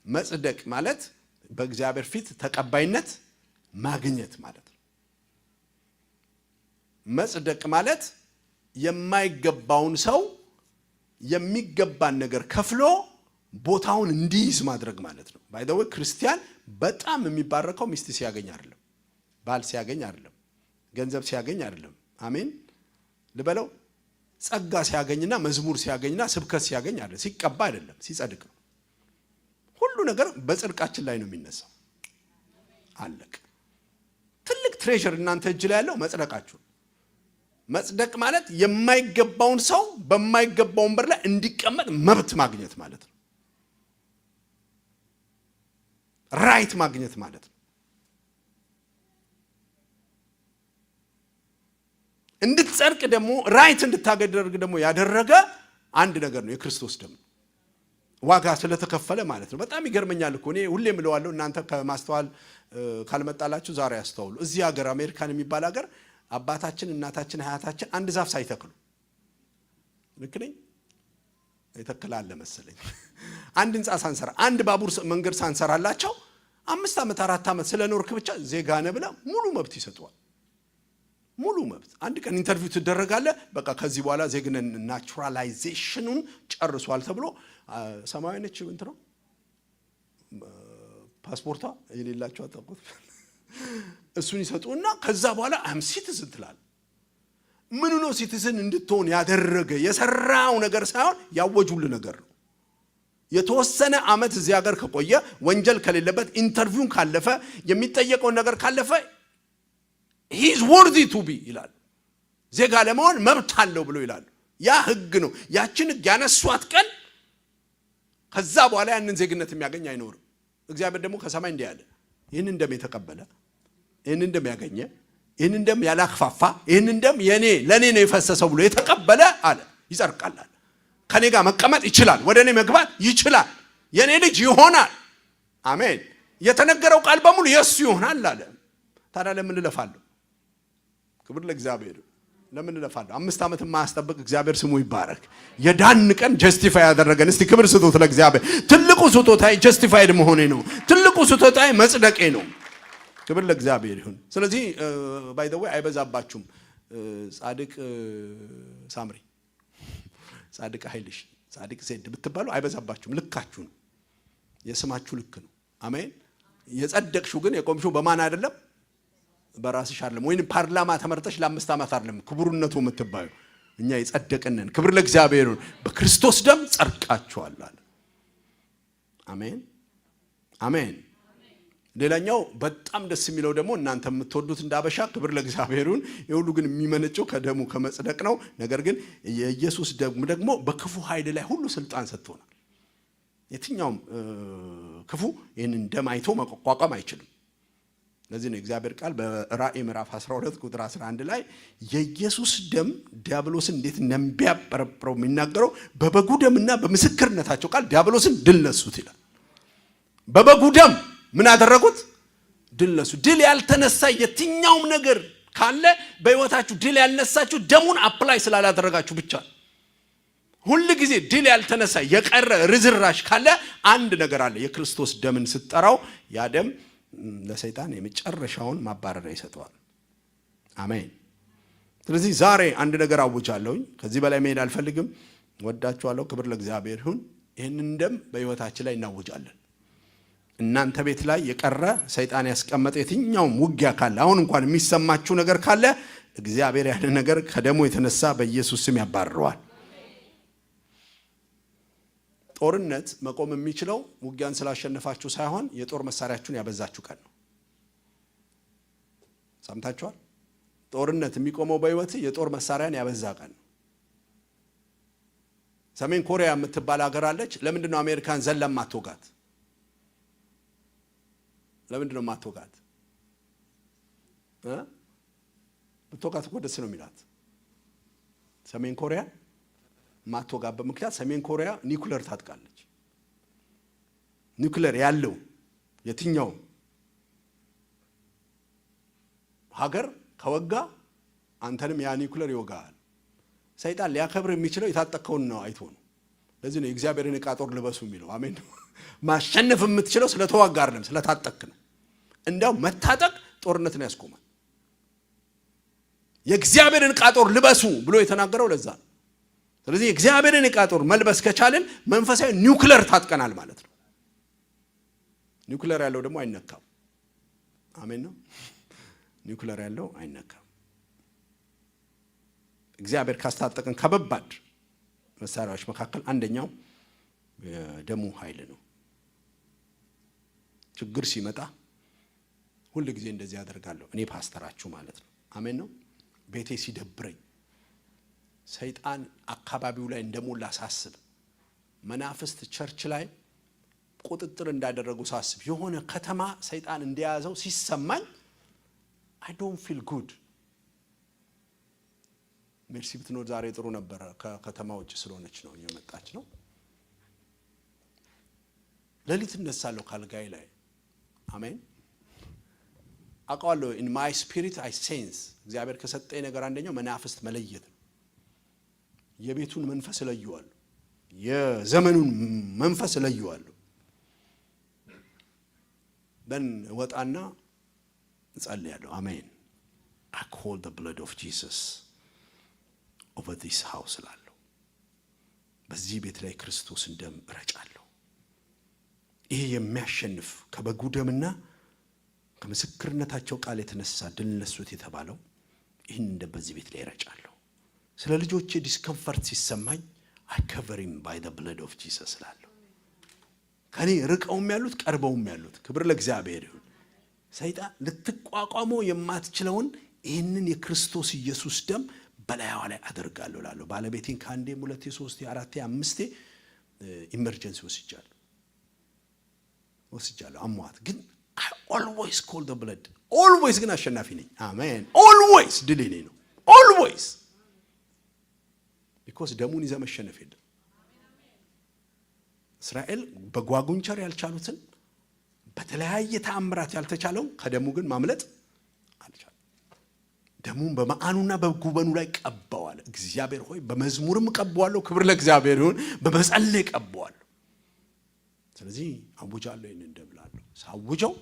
A: መጽደቅ ማለት በእግዚአብሔር ፊት ተቀባይነት ማግኘት ማለት ነው። መጽደቅ ማለት የማይገባውን ሰው የሚገባን ነገር ከፍሎ ቦታውን እንዲይዝ ማድረግ ማለት ነው። ባይ ዘ ወይ ክርስቲያን በጣም የሚባረከው ሚስት ሲያገኝ አይደለም፣ ባል ሲያገኝ አይደለም፣ ገንዘብ ሲያገኝ አይደለም። አሜን ልበለው። ጸጋ ሲያገኝና መዝሙር ሲያገኝና ስብከት ሲያገኝ አይደለም፣ ሲቀባ አይደለም፣ ሲጸድቅ ነው። ሁሉ ነገር በጽድቃችን ላይ ነው የሚነሳው። አለቅ። ትልቅ ትሬዠር እናንተ እጅ ላይ ያለው መጽደቃችሁ። መጽደቅ ማለት የማይገባውን ሰው በማይገባው ወንበር ላይ እንዲቀመጥ መብት ማግኘት ማለት ነው። ራይት ማግኘት ማለት ነው። እንድትጸድቅ ደግሞ ራይት እንድታገደርግ ደግሞ ያደረገ አንድ ነገር ነው፣ የክርስቶስ ደም ዋጋ ስለተከፈለ ማለት ነው። በጣም ይገርመኛል እኮ እኔ ሁሌም እለዋለሁ፣ እናንተ ከማስተዋል ካልመጣላችሁ ዛሬ ያስተውሉ። እዚህ ሀገር አሜሪካን የሚባል ሀገር አባታችን እናታችን አያታችን አንድ ዛፍ ሳይተክሉ ልክ ነኝ ይተክላል መሰለኝ አንድ ህንጻ ሳንሰራ አንድ ባቡር መንገድ ሳንሰራላቸው 5 ዓመት 4 ዓመት ስለኖርክ ብቻ ዜጋ ነህ ብላ ሙሉ መብት ይሰጡዋል። ሙሉ መብት። አንድ ቀን ኢንተርቪው ትደረጋለህ፣ በቃ ከዚህ በኋላ ዜግነን ናቹራላይዜሽኑን ጨርሷል ተብሎ ሰማያዊ ነች እንት ነው ፓስፖርቷ የሌላቸው አጣቁት እሱን ይሰጡና ከዛ በኋላ አም ሲቲዝን ትላለህ። ምን ነው ሲቲዝን እንድትሆን ያደረገ የሰራው ነገር ሳይሆን ያወጁልህ ነገር ነው። የተወሰነ ዓመት እዚህ ሀገር ከቆየ ወንጀል ከሌለበት ኢንተርቪውን ካለፈ የሚጠየቀውን ነገር ካለፈ he is worthy to be ይላል። ዜጋ ለመሆን መብት አለው ብሎ ይላል። ያ ህግ ነው። ያችን ህግ ያነሷት ቀን ከዛ በኋላ ያንን ዜግነት የሚያገኝ አይኖርም። እግዚአብሔር ደግሞ ከሰማይ እንዲህ ያለ ይህንን ደም የተቀበለ ይህንን ደም ያገኘ ይህንን ደም ያላክፋፋ ይህንን ደም ለኔ ነው የፈሰሰው ብሎ የተቀበለ አለ ይጸድቃል አለ። ከኔ ጋር መቀመጥ ይችላል፣ ወደ እኔ መግባት ይችላል፣ የኔ ልጅ ይሆናል። አሜን። የተነገረው ቃል በሙሉ የሱ ይሆናል አለ። ታዲያ ለምን ልለፋለሁ? ክብር ለእግዚአብሔር። ለምን ልለፋለሁ? 5 ዓመት የማያስጠብቅ እግዚአብሔር ስሙ ይባረክ። የዳን ቀን ጀስቲፋይ ያደረገን። እስቲ ክብር ስጦታ ለእግዚአብሔር። ትልቁ ስጦታዬ ጀስቲፋይድ መሆኔ ነው። ትልቁ ስጦታዬ መጽደቄ ነው። ክብር ለእግዚአብሔር ይሁን። ስለዚህ ባይ ዘ ወይ አይበዛባችሁም። ጻድቅ ሳምሪ፣ ጻድቅ ኃይልሽ፣ ጻድቅ ዜድ ብትባሉ አይበዛባችሁም። ልካችሁ ነው። የስማችሁ ልክ ነው። አሜን። የጸደቅሽው ግን የቆምሽው በማን አይደለም? በራስሽ አይደለም። ወይንም ፓርላማ ተመርጠሽ ለ5 ዓመት አይደለም ክቡርነቱ የምትባዩ። እኛ የጸደቅነን። ክብር ለእግዚአብሔር ይሁን። በክርስቶስ ደም ጸድቃችኋል አለ። አሜን አሜን። ሌላኛው በጣም ደስ የሚለው ደግሞ እናንተ የምትወዱት እንዳበሻ ክብር ለእግዚአብሔር ይሁን። የሁሉ ግን የሚመነጨው ከደሙ ከመጽደቅ ነው። ነገር ግን የኢየሱስ ደም ደግሞ በክፉ ኃይል ላይ ሁሉ ስልጣን ሰጥቶናል። የትኛውም ክፉ ይህንን ደም አይቶ መቋቋም አይችልም። ለዚህ ነው እግዚአብሔር ቃል በራእይ ምዕራፍ 12 ቁጥር 11 ላይ የኢየሱስ ደም ዲያብሎስን እንዴት እንደሚያበረብረው የሚናገረው በበጉ ደምና በምስክርነታቸው ቃል ዲያብሎስን ድል ነሱት ይላል። በበጉ ደም ምን አደረጉት? ድል ነሱ። ድል ያልተነሳ የትኛውም ነገር ካለ በህይወታችሁ ድል ያልነሳችሁ ደሙን አፕላይ ስላላደረጋችሁ ብቻ። ሁሉ ጊዜ ድል ያልተነሳ የቀረ ርዝራሽ ካለ አንድ ነገር አለ። የክርስቶስ ደምን ስትጠራው ያ ደም ለሰይጣን የመጨረሻውን ማባረሪያ ይሰጠዋል። አሜን። ስለዚህ ዛሬ አንድ ነገር አውጃለሁኝ። ከዚህ በላይ መሄድ አልፈልግም። ወዳችኋለሁ። ክብር ለእግዚአብሔር ይሁን። ይህንን ደም በህይወታችን ላይ እናውጃለን። እናንተ ቤት ላይ የቀረ ሰይጣን ያስቀመጠ የትኛውም ውጊያ ካለ አሁን እንኳን የሚሰማችሁ ነገር ካለ እግዚአብሔር ያን ነገር ከደሙ የተነሳ በኢየሱስ ስም ያባርረዋል። ጦርነት መቆም የሚችለው ውጊያን ስላሸነፋችሁ ሳይሆን የጦር መሳሪያችሁን ያበዛችሁ ቀን ነው። ሰምታችኋል? ጦርነት የሚቆመው በህይወት የጦር መሳሪያን ያበዛ ቀን ነው። ሰሜን ኮሪያ የምትባል ሀገር አለች። ለምንድን ነው አሜሪካን ዘለም ማትወጋት? ለምንድን ነው ማትወጋት? ብትወጋት እኮ ደስ ነው የሚላት። ሰሜን ኮሪያ ማትወጋበት ምክንያት ሰሜን ኮሪያ ኒውክሌር ታጥቃለች። ኒውክሌር ያለው የትኛው ሀገር ከወጋ አንተንም ያ ኒውክሌር ይወጋል። ሰይጣን ሊያከብር የሚችለው የታጠቀውን ነው አይቶ ነው። ለዚህ ነው የእግዚአብሔርን ዕቃ ጦር ልበሱ የሚለው። አሜን። ማሸነፍ የምትችለው ስለተዋጋ አይደለም ስለታጠቅ ነው። እንደው መታጠቅ ጦርነትን ያስቆማል። የእግዚአብሔርን ዕቃ ጦር ልበሱ ብሎ የተናገረው ለዛ ነው። ስለዚህ የእግዚአብሔርን ዕቃ ጦር መልበስ ከቻልን መንፈሳዊ ኒውክሌር ታጥቀናል ማለት ነው። ኒውክሌር ያለው ደግሞ አይነካም። አሜን ነው። ኒውክሌር ያለው አይነካም። እግዚአብሔር ካስታጠቀን ከበባድ መሳሪያዎች መካከል አንደኛው ደሙ ኃይል ነው። ችግር ሲመጣ ሁሉ ጊዜ እንደዚህ ያደርጋለሁ እኔ ፓስተራችሁ ማለት ነው። አሜን ነው። ቤቴ ሲደብረኝ ሰይጣን አካባቢው ላይ እንደሞላ ሳስብ መናፍስት ቸርች ላይ ቁጥጥር እንዳደረጉ ሳስብ የሆነ ከተማ ሰይጣን እንደያዘው ሲሰማኝ I don't feel good። ሜርሲ ብትኖር ዛሬ ጥሩ ነበር። ከከተማ ውጭ ስለሆነች ነው እየመጣች ነው። ሌሊት እነሳለሁ ካልጋይ ላይ። አሜን። አውቃለሁ in my spirit I sense እግዚአብሔር ከሰጠኝ ነገር አንደኛው መናፍስት መለየት ነው። የቤቱን መንፈስ ለዩዋል፣ የዘመኑን መንፈስ ለዩዋል። በን ወጣና እጸልያለሁ። አሜን። I call the blood of Jesus over this house ላለሁ በዚህ ቤት ላይ ክርስቶስን ደም እረጫለሁ። ይሄ የሚያሸንፍ ከበጉ ደምና ከምስክርነታቸው ቃል የተነሳ ድል ነሱት የተባለው ይህን እንደ በዚህ ቤት ላይ እረጫለሁ። ስለ ልጆቼ ዲስኮምፈርት ሲሰማኝ I cover him by the blood of Jesus ላለሁ። ከኔ ርቀውም ያሉት ቀርበውም ያሉት ክብር ለእግዚአብሔር ይሁን። ሰይጣን ልትቋቋመው የማትችለውን ይህንን የክርስቶስ ኢየሱስ ደም በላይዋ ላይ አደርጋለሁ ላለሁ። ባለቤቴን ከአንዴም 2 3 4 5 ኢመርጀንሲ ወስጃለሁ አሟት ግን I always call the blood always ግን አሸናፊ ነኝ አሜን always ድል የኔ ነው always because ደሙን ይዘህ መሸነፍ የለም እስራኤል በጓጉንቸር ያልቻሉትን በተለያየ ተአምራት ያልተቻለው ከደሙ ግን ማምለጥ አልቻለም ደሙን በማአኑና በጉበኑ ላይ ቀባዋል እግዚአብሔር ሆይ በመዝሙርም ቀባዋለሁ ክብር ለእግዚአብሔር ይሁን በመጸለይ ቀባዋለሁ ስለዚህ አውጃለሁ ይሄን እንደብላለሁ ሳውጀው